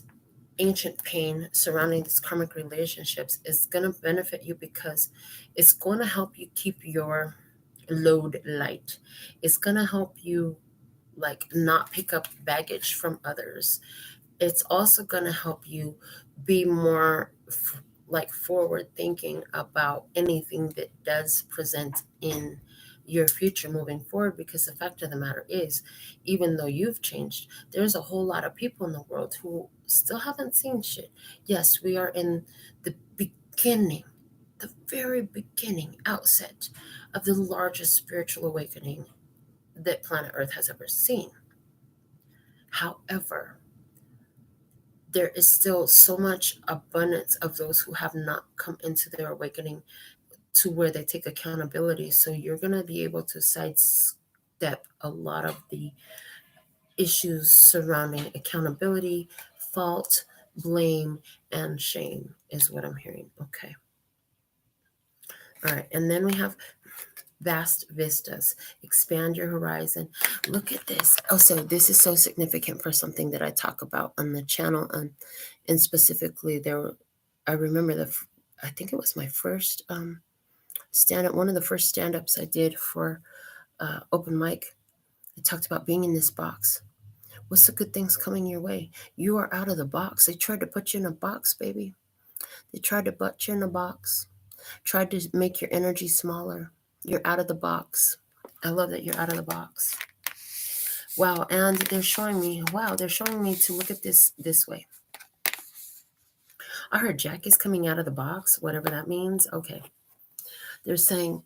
ancient pain surrounding these karmic relationships is going to benefit you because it's going to help you keep your load light. It's going to help you like not pick up baggage from others. It's also going to help you be more like forward thinking about anything that does present in your future moving forward, because the fact of the matter is, even though you've changed, there's a whole lot of people in the world who still haven't seen shit. Yes, we are in the beginning, the very beginning outset of the largest spiritual awakening that planet Earth has ever seen. However, there is still so much abundance of those who have not come into their awakening to where they take accountability. So you're going to be able to sidestep a lot of the issues surrounding accountability, fault, blame, and shame, is what I'm hearing. Okay. All right. And then we have vast vistas. Expand your horizon. Look at this. Oh, so this is so significant for something that I talk about on the channel. And specifically, I remember I think it was my first stand up, one of the first stand ups I did for open mic. I talked about being in this box. What's the good things coming your way? You are out of the box. They tried to put you in a box, baby. They tried to put you in a box, tried to make your energy smaller. You're out of the box. I love that you're out of the box. Wow, and they're showing me to look at this way. I heard Jack is coming out of the box, whatever that means. Okay. They're saying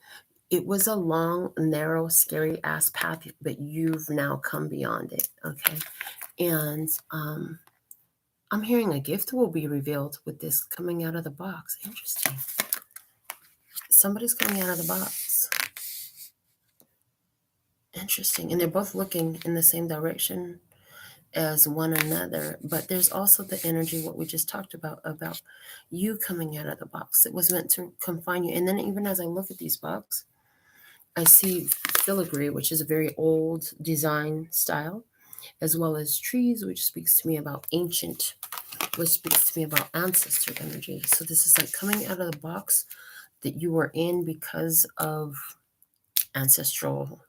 it was a long, narrow, scary ass path, but you've now come beyond it. Okay. And I'm hearing a gift will be revealed with this coming out of the box. Interesting. Somebody's coming out of the box. Interesting. And they're both looking in the same direction as one another. But there's also the energy, what we just talked about you coming out of the box. It was meant to confine you. And then even as I look at these boxes, I see filigree, which is a very old design style, as well as trees, which speaks to me about ancient, which speaks to me about ancestor energy. So this is like coming out of the box that you were in because of ancestral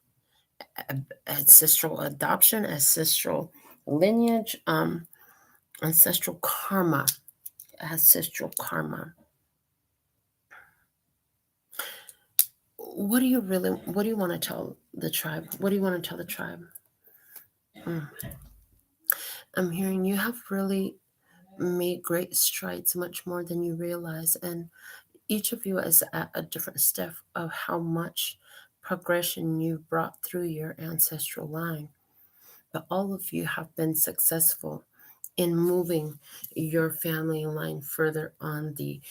adoption, ancestral lineage, ancestral karma, What do you want to tell the tribe? What do you want to tell the tribe? I'm hearing you have really made great strides, much more than you realize. And each of you is at a different step of how much progression you brought through your ancestral line. But all of you have been successful in moving your family line further on the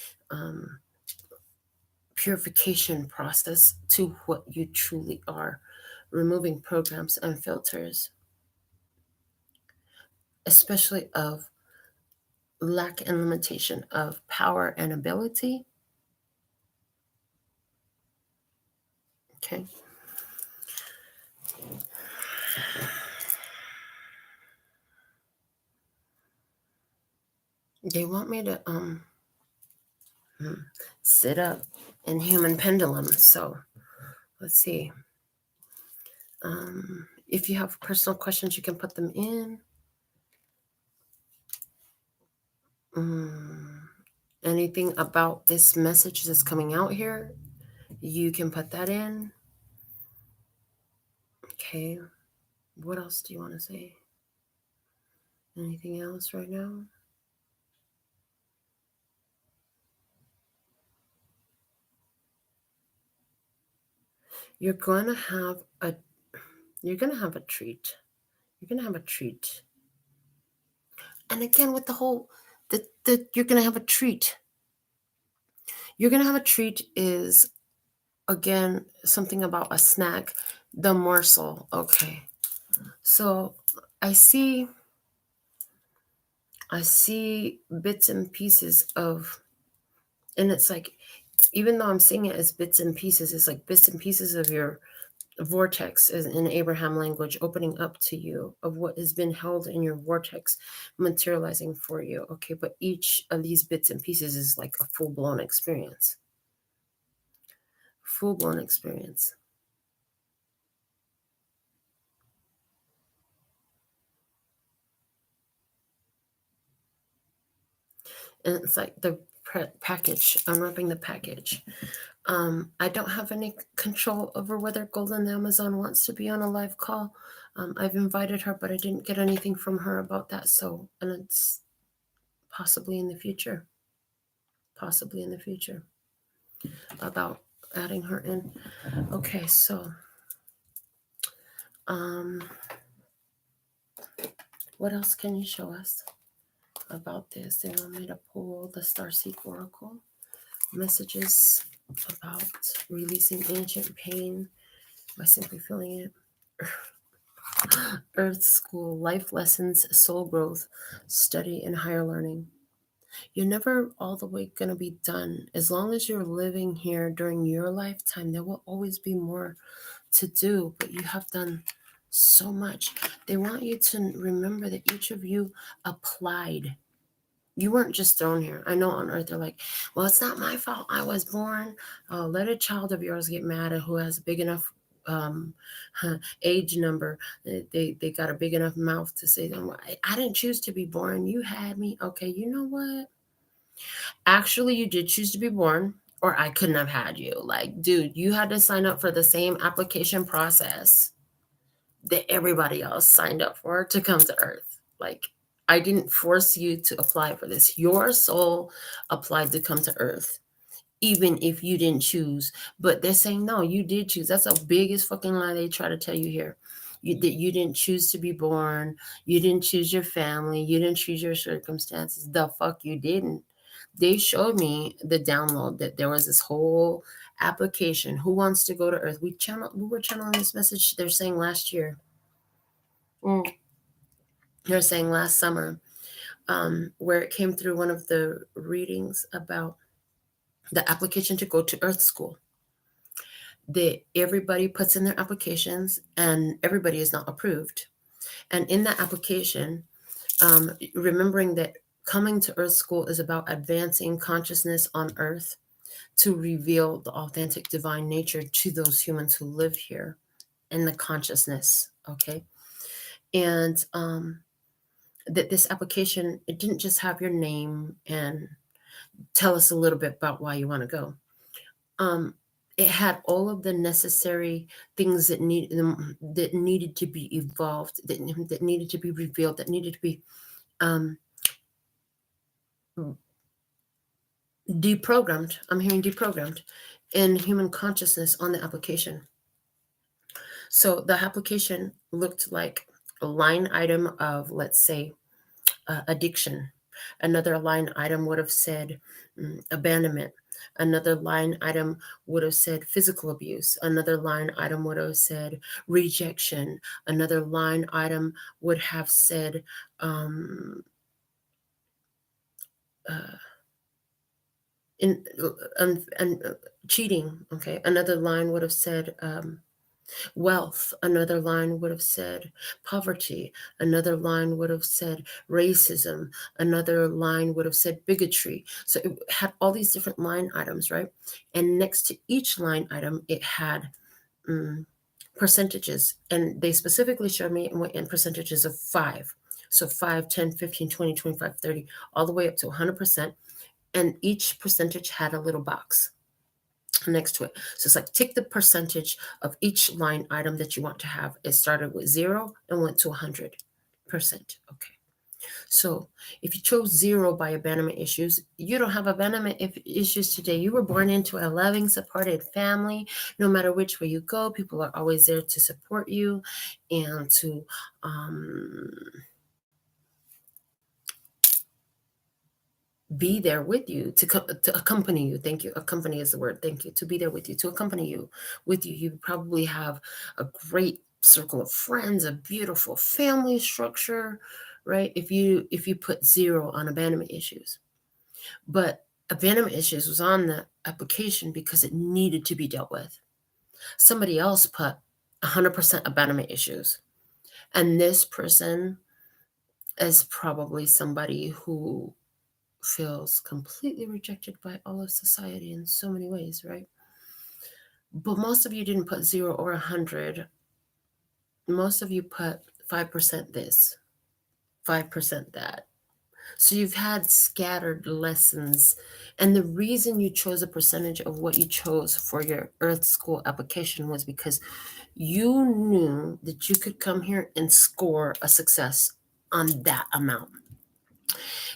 purification process to what you truly are, removing programs and filters, especially of lack and limitation of power and ability. Okay. They want me to sit up in human pendulum. So let's see. If you have personal questions, you can put them in. Anything about this message that's coming out here, you can put that in. Okay. What else do you want to say? Anything else right now? You're going to have a treat. You're going to have a treat. And again, with the whole, you're going to have a treat. You're going to have a treat is, again, something about a snack, the morsel. Okay. So I see bits and pieces of, and it's like, even though I'm seeing it as bits and pieces, it's like bits and pieces of your vortex is in Abraham language, opening up to you of what has been held in your vortex, materializing for you. Okay, but each of these bits and pieces is like a full-blown experience. Full-blown experience. And it's like the package, unwrapping the package. I don't have any control over whether Golden Amazon wants to be on a live call. I've invited her, but I didn't get anything from her about that. So, and it's possibly in the future. Possibly in the future about adding her in. Okay, so what else can you show us about this? They want me to pull the Starseed Oracle messages about releasing ancient pain by simply feeling it. Earth School, life lessons, soul growth, study, and higher learning. You're never all the way going to be done. As long as you're living here during your lifetime, there will always be more to do, but you have done so much. They want you to remember that each of you applied. You weren't just thrown here. I know on Earth they're like, well, it's not my fault. I was born. Let a child of yours get mad at who has a big enough age number. They got a big enough mouth to say, I didn't choose to be born. You had me. Okay, you know what? Actually, you did choose to be born, or I couldn't have had you. Like, dude, you had to sign up for the same application process that everybody else signed up for to come to Earth. Like, I didn't force you to apply for this. Your soul applied to come to Earth, even if you didn't choose. But they're saying, no, you did choose. That's the biggest fucking lie they try to tell you here. That you didn't choose to be born. You didn't choose your family. You didn't choose your circumstances. The fuck you didn't. They showed me the download that there was this whole application. Who wants to go to Earth? We were channeling this message. They're saying last year. They're saying last summer, where it came through one of the readings about the application to go to Earth School. That everybody puts in their applications and everybody is not approved. And in that application, remembering that coming to Earth School is about advancing consciousness on Earth to reveal the authentic divine nature to those humans who live here in the consciousness. Okay. And that this application, it didn't just have your name and tell us a little bit about why you want to go. It had all of the necessary things that needed to be evolved, that needed to be revealed, that needed to be deprogrammed. I'm hearing deprogrammed in human consciousness on the application. So the application looked like a line item of, let's say, addiction. Another line item would have said abandonment. Another line item would have said physical abuse. Another line item would have said rejection. Another line item would have said cheating. Okay, another line would have said wealth. Another line would have said poverty. Another line would have said racism. Another line would have said bigotry. So it had all these different line items, right? And next to each line item, it had percentages. And they specifically showed me in percentages of 5. So 5, 10, 15, 20, 25, 30, all the way up to 100%. And each percentage had a little box next to it. So it's like tick the percentage of each line item that you want to have. It started with 0 and went to 100%. Okay. So if you chose 0 by abandonment issues, you don't have abandonment issues today. You were born into a loving, supported family. No matter which way you go, people are always there to support you and to be there with you, to accompany you. Thank you. Accompany is the word. Thank you. To be there with you, to accompany you with you. You probably have a great circle of friends, a beautiful family structure, right? If you put 0 on abandonment issues. But abandonment issues was on the application because it needed to be dealt with. Somebody else put 100% abandonment issues. And this person is probably somebody who feels completely rejected by all of society in so many ways, right? But most of you didn't put 0 or 100. Most of you put 5% this, 5% that. So you've had scattered lessons. And the reason you chose a percentage of what you chose for your Earth School application was because you knew that you could come here and score a success on that amount.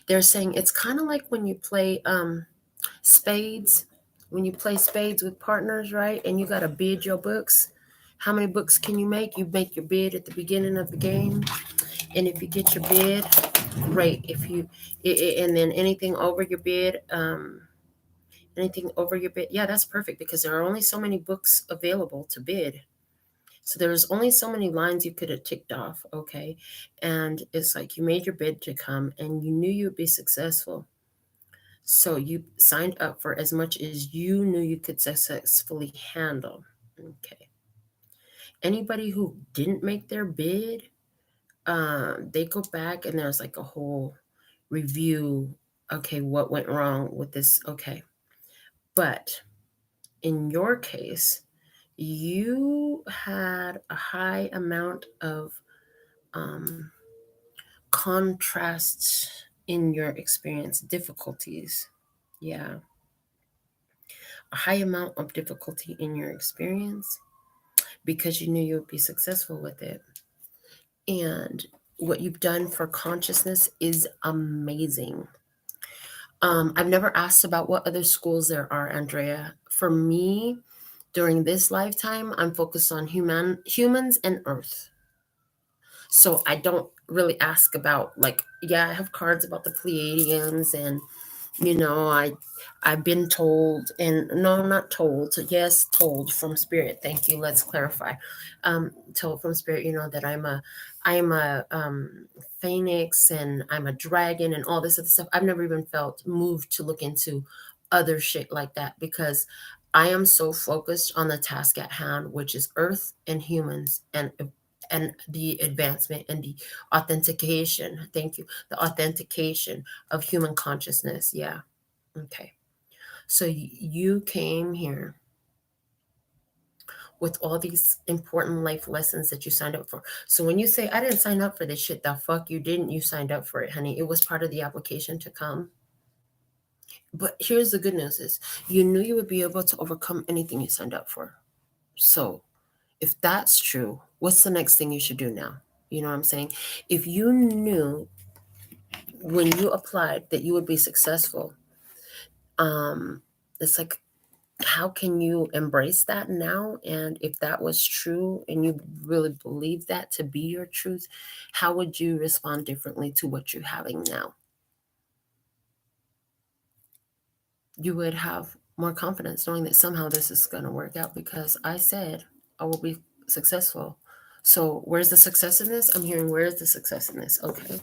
They're saying it's kind of like when you play spades, when you play spades with partners, right? And you got to bid your books. How many books can you make? You make your bid at the beginning of the game. And if you get your bid, great. If you, and then anything over your bid, yeah, that's perfect because there are only so many books available to bid. So there's only so many lines you could have ticked off, okay? And it's like you made your bid to come and you knew you'd be successful. So you signed up for as much as you knew you could successfully handle. Okay. Anybody who didn't make their bid, they go back and there's like a whole review. Okay, what went wrong with this? Okay. But in your case, you had a high amount of contrasts in your experience, difficulties. Yeah. A high amount of difficulty in your experience because you knew you would be successful with it. And what you've done for consciousness is amazing. I've never asked about what other schools there are, Andrea. For me, during this lifetime, I'm focused on humans and Earth. So I don't really ask about I have cards about the Pleiadians and I've been told, and no, I'm not told. Yes, told from spirit. Thank you. Let's clarify. Told from spirit, that I am a phoenix and I'm a dragon and all this other stuff. I've never even felt moved to look into other shit like that because I am so focused on the task at hand, which is Earth and humans and the advancement and the authentication. Thank you. The authentication of human consciousness. Yeah. Okay. So you came here with all these important life lessons that you signed up for. So when you say, I didn't sign up for this shit, the fuck you didn't. You signed up for it, honey. It was part of the application to come. But here's the good news is you knew you would be able to overcome anything you signed up for. So if that's true, what's the next thing you should do now? You know what I'm saying? If you knew when you applied that you would be successful, it's like, how can you embrace that now? And if that was true and you really believe that to be your truth, how would you respond differently to what you're having now? You would have more confidence knowing that somehow this is going to work out because I said I will be successful. So where's the success in this? I'm hearing where's the success in this? Okay.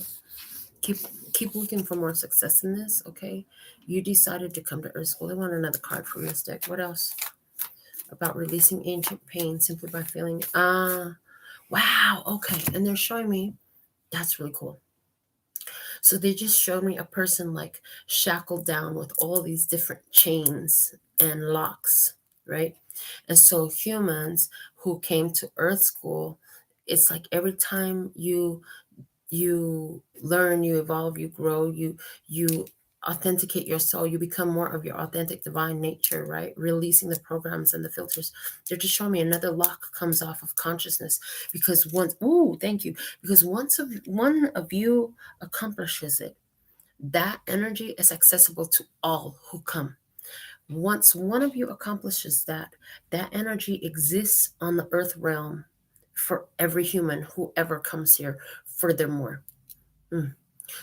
Keep looking for more success in this, okay? You decided to come to Earth School. They want another card from this deck. What else? About releasing ancient pain simply by feeling. Wow, okay. And they're showing me, that's really cool. So they just showed me a person like shackled down with all these different chains and locks, right? And so humans who came to Earth School, it's like every time you learn, you evolve, you grow, you authenticate your soul, you become more of your authentic divine nature, right? Releasing the programs and the filters. They're just showing me another lock comes off of consciousness, because once, ooh, thank you, because once one of you accomplishes it, that energy is accessible to all who come. Once one of you accomplishes that, that energy exists on the earth realm for every human who ever comes here. Furthermore,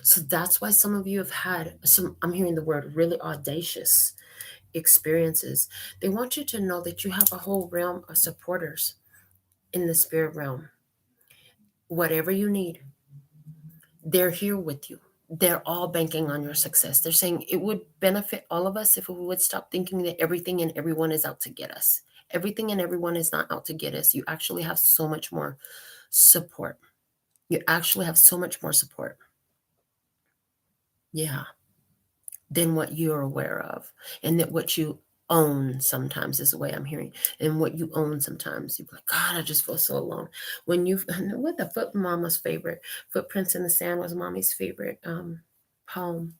so that's why some of you have had some, I'm hearing the word really audacious experiences. They want you to know that you have a whole realm of supporters in the spirit realm. Whatever you need, they're here with you. They're all banking on your success. They're saying it would benefit all of us if we would stop thinking that everything and everyone is out to get us. Everything and everyone is not out to get us. You actually have so much more support. You actually have so much more support. Yeah. Than what you're aware of, and that what you own sometimes is the way I'm hearing. And what you own sometimes, you're like, God, I just feel so alone. When you, what the foot mama's favorite, Footprints in the Sand was mommy's favorite poem.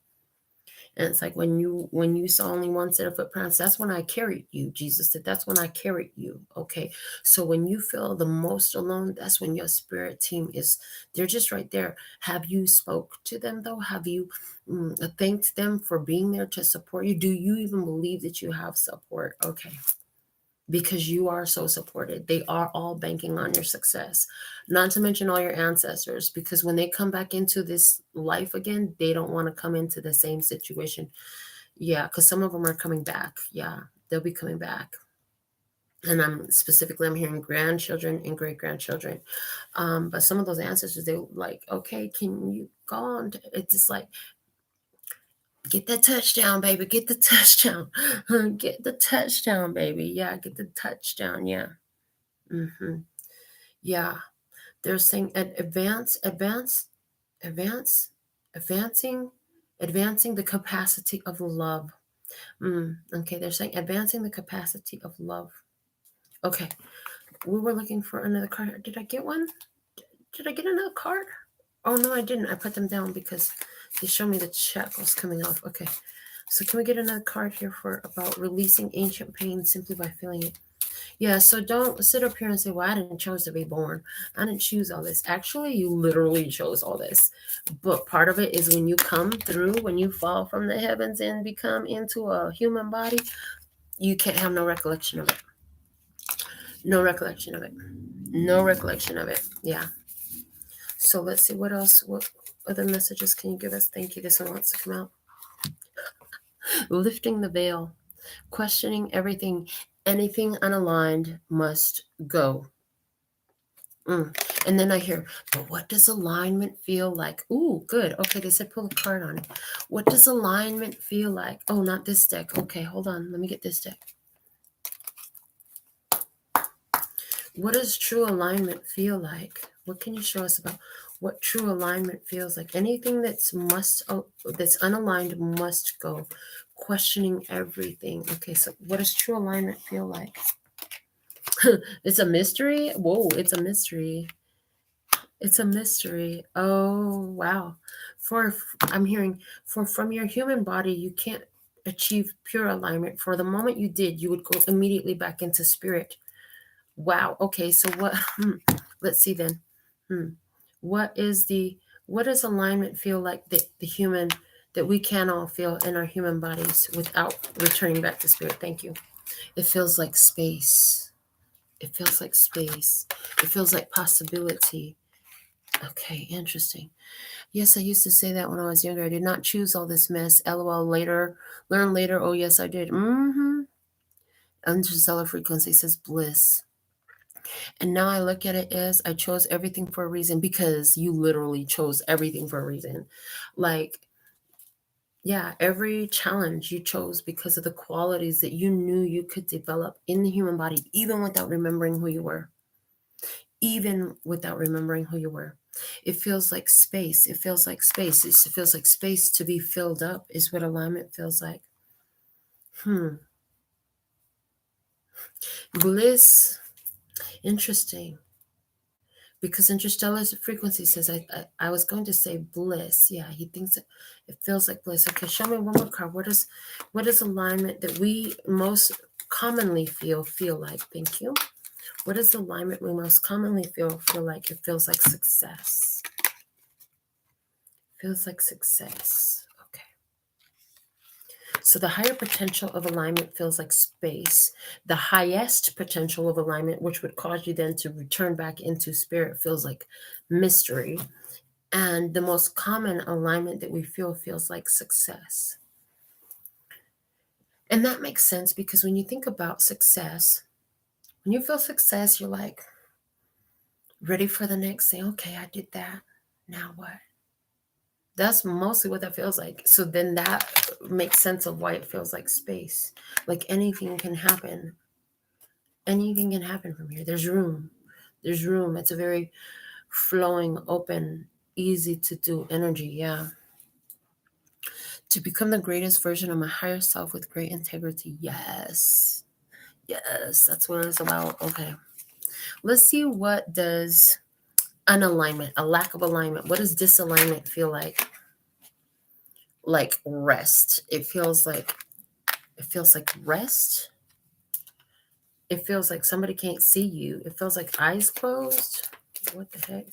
And it's like when you saw only one set of footprints, that's when I carried you. Jesus said, that's when I carried you. Okay. So when you feel the most alone, that's when your spirit team is, they're just right there. Have you spoke to them though? Have you thanked them for being there to support you? Do you even believe that you have support? Okay. Because you are so supported. They are all banking on your success. Not to mention all your ancestors, because when they come back into this life again, they don't want to come into the same situation. Yeah, because some of them are coming back. Yeah, they'll be coming back. And I'm hearing grandchildren and great grandchildren. But some of those ancestors, they like, okay, can you go on? It's just like, get that touchdown, baby. Get the touchdown. Get the touchdown, baby. Yeah, get the touchdown. Yeah. Mm-hmm. Yeah, they're saying advance, advancing, advancing the capacity of love. Okay, they're saying advancing the capacity of love. Okay, we were looking for another card. Did I get one? Did I get another card? Oh no, I didn't. I put them down because they showed me the check was coming off. Okay, so can we get another card here for about releasing ancient pain simply by feeling it? Yeah, so don't sit up here and say, well, I didn't choose to be born. I didn't choose all this. Actually, you literally chose all this. But part of it is when you come through, when you fall from the heavens and become into a human body, you can't have no recollection of it. No recollection of it. No recollection of it. Yeah. So let's see what else. What other messages can you give us? Thank you. This one wants to come out. Lifting the veil. Questioning everything. Anything unaligned must go. And then I hear, but what does alignment feel like? Ooh, good. Okay, they said pull a card on it. What does alignment feel like? Oh, not this deck. Okay, hold on. Let me get this deck. What does true alignment feel like? What can you show us about what true alignment feels like? Anything that's unaligned must go. Questioning everything. Okay, so what does true alignment feel like? It's a mystery. Whoa, it's a mystery. It's a mystery. Oh, wow. I'm hearing, from your human body, you can't achieve pure alignment. For the moment you did, you would go immediately back into spirit. Wow. Okay. So what, let's see then. What does alignment feel like the human, that we can all feel in our human bodies without returning back to spirit? Thank you. It feels like space. It feels like space. It feels like possibility. Okay, interesting. Yes, I used to say that when I was younger. I did not choose all this mess. LOL later. Learn later. Oh, yes, I did. Under Zelle frequency says bliss. And now I look at it as I chose everything for a reason, because you literally chose everything for a reason. Like, yeah, every challenge you chose because of the qualities that you knew you could develop in the human body, even without remembering who you were. Even without remembering who you were. It feels like space. It feels like space. It feels like space to be filled up is what alignment feels like. Bliss. Interesting. Because interstellar frequency says, I was going to say bliss. Yeah, he thinks it feels like bliss. Okay, show me one more card. What is alignment that we most commonly feel like? Thank you. What is alignment we most commonly feel like? It feels like success. Feels like success. Okay. So the higher potential of alignment feels like space. The highest potential of alignment, which would cause you then to return back into spirit, feels like mystery. And the most common alignment that we feel feels like success. And that makes sense, because when you think about success, when you feel success, you're like ready for the next thing. Okay, I did that. Now what? That's mostly what that feels like. So then that makes sense of why it feels like space. Like anything can happen. Anything can happen from here. There's room. There's room. It's a very flowing, open, easy to do energy. Yeah. To become the greatest version of my higher self with great integrity. Yes. Yes. That's what it's about. Okay. Let's see, what does unalignment, a lack of alignment, what does disalignment feel like? Like rest. It feels like rest. It feels like somebody can't see you. It feels like eyes closed. What the heck?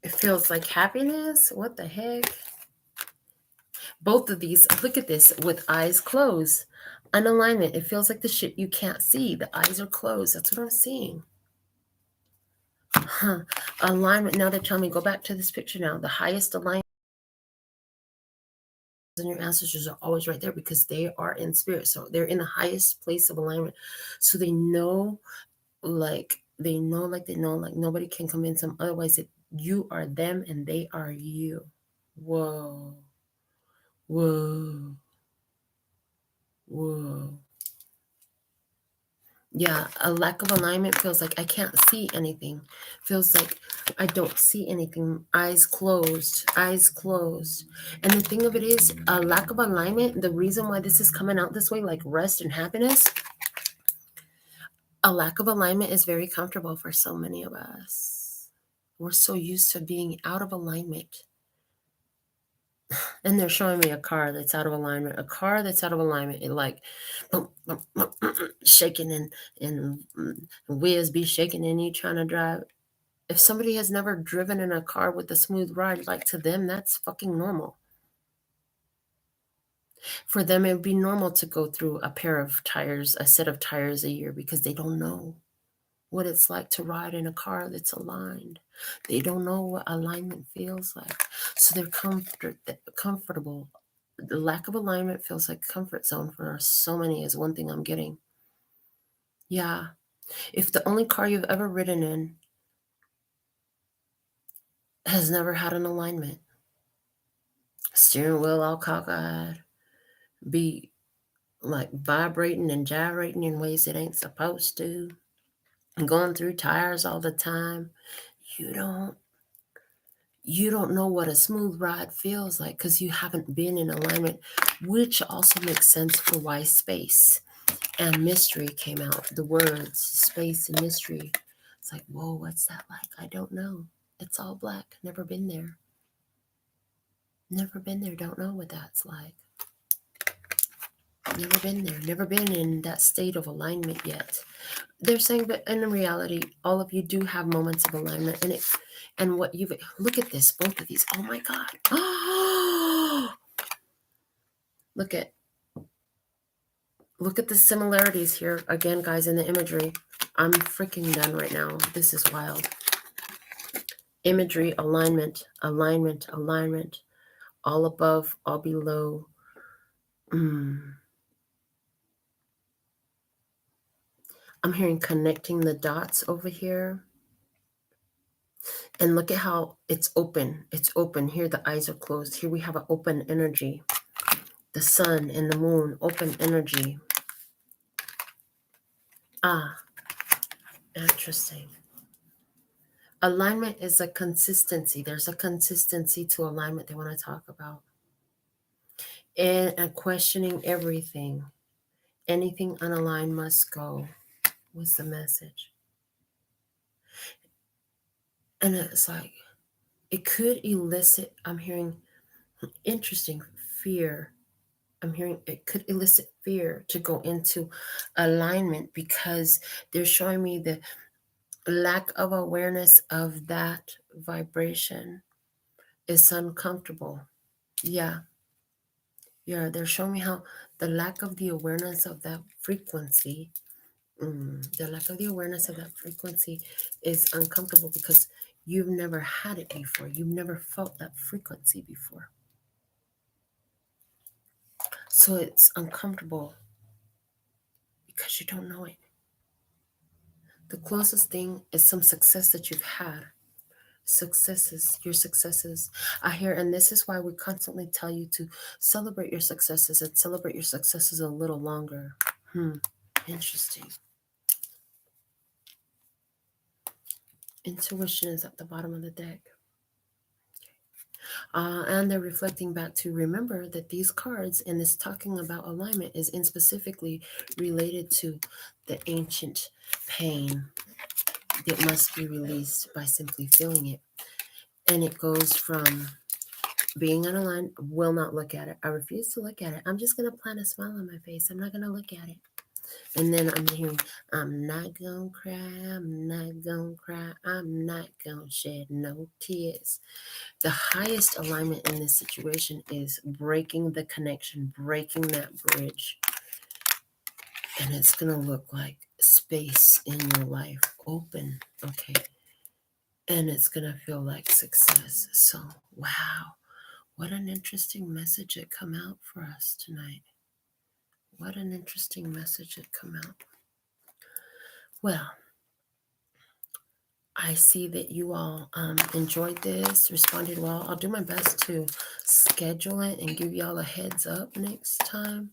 It feels like happiness. What the heck? Both of these, look at this, with eyes closed. Unalignment. It feels like the shit you can't see. The eyes are closed. That's what I'm seeing. Alignment. Now they're telling me, go back to this picture now. The highest alignment, and your ancestors are always right there, because they are in spirit. So they're in the highest place of alignment. So they know, like nobody can convince them otherwise, that you are them and they are you. Whoa. Whoa. Whoa. Yeah, a lack of alignment feels like I can't see anything. Feels like I don't see anything. Eyes closed. Eyes closed. And the thing of it is, a lack of alignment, the reason why this is coming out this way, like rest and happiness, a lack of alignment is very comfortable for so many of us. We're so used to being out of alignment. And they're showing me a car that's out of alignment. A car that's out of alignment, it like boom, boom, boom, shaking, and wheels be shaking, and you trying to drive. If somebody has never driven in a car with a smooth ride, like, to them, that's fucking normal. For them, it would be normal to go through a set of tires a year, because they don't know what it's like to ride in a car that's aligned. They don't know what alignment feels like. So they're comfortable. The lack of alignment feels like comfort zone for so many, is one thing I'm getting. Yeah. If the only car you've ever ridden in has never had an alignment, steering wheel all cockeyed, be like vibrating and gyrating in ways it ain't supposed to, and going through tires all the time, you don't know what a smooth ride feels like, because you haven't been in alignment, which also makes sense for why space and mystery came out. The words space and mystery. It's like, whoa, what's that like? I don't know. It's all black. Never been there. Never been there. Don't know what that's like. Never been there. Never been in that state of alignment yet. They're saying, but in reality, all of you do have moments of alignment. And what you've, look at this, both of these. Oh my God. Look at the similarities here. Again, guys, in the imagery. I'm freaking done right now. This is wild. Imagery, alignment, alignment, alignment. All above, all below. I'm hearing connecting the dots over here. And look at how it's open. It's open. Here the eyes are closed. Here we have an open energy. The sun and the moon, open energy. Ah, interesting. Alignment is a consistency. There's a consistency to alignment they want to talk about. And questioning everything. Anything unaligned must go was the message. And it's like, it could elicit, I'm hearing interesting fear. I'm hearing it could elicit fear to go into alignment because they're showing me the lack of awareness of that vibration is uncomfortable. Yeah. Yeah. They're showing me how the lack of the awareness of that frequency, the lack of the awareness of that frequency is uncomfortable because you've never had it before. You've never felt that frequency before. So it's uncomfortable because you don't know it. The closest thing is some success that you've had. Successes, your successes. I hear, and this is why we constantly tell you to celebrate your successes and celebrate your successes a little longer. Interesting. Intuition is at the bottom of the deck. And they're reflecting back to remember that these cards and this talking about alignment is in specifically related to the ancient pain that must be released by simply feeling it. And it goes from being unaligned, will not look at it. I refuse to look at it. I'm just going to plant a smile on my face. I'm not going to look at it. And then I'm hearing, I'm not going to cry. I'm not going to cry. I'm not going to shed no tears. The highest alignment in this situation is breaking the connection, breaking that bridge. And it's going to look like space in your life, open. Okay. And it's going to feel like success. So, wow. What an interesting message it come out for us tonight. What an interesting message it come out. Well, I see that you all enjoyed this, responded well. I'll do my best to schedule it and give y'all a heads up next time.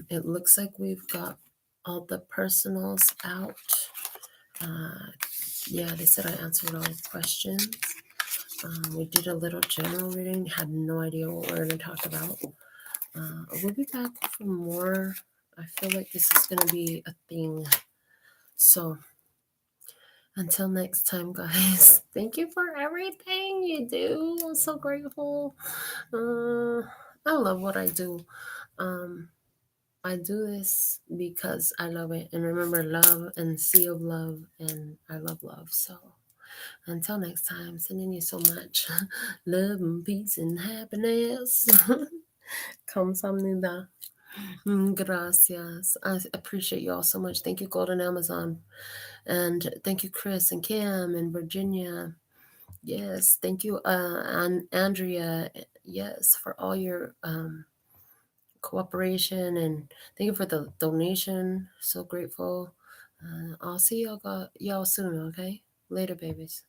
It looks like we've got all the personals out. Yeah, they said I answered all the questions. We did a little general reading, had no idea what we were going to talk about. We'll be back for more. I feel like this is going to be a thing. So until next time, guys, thank you for everything you do. I'm so grateful. I love what I do. I do this because I love it. And remember, love and sea of love. And I love love. So until next time, sending you so much love and peace and happiness. Kamsahamnida. Gracias. I appreciate you all so much. Thank you, Golden Amazon. And thank you, Chris and Kim and Virginia. Yes. Thank you, and Andrea. Yes, for all your cooperation. And thank you for the donation. So grateful. I'll see y'all soon, okay? Later, babies.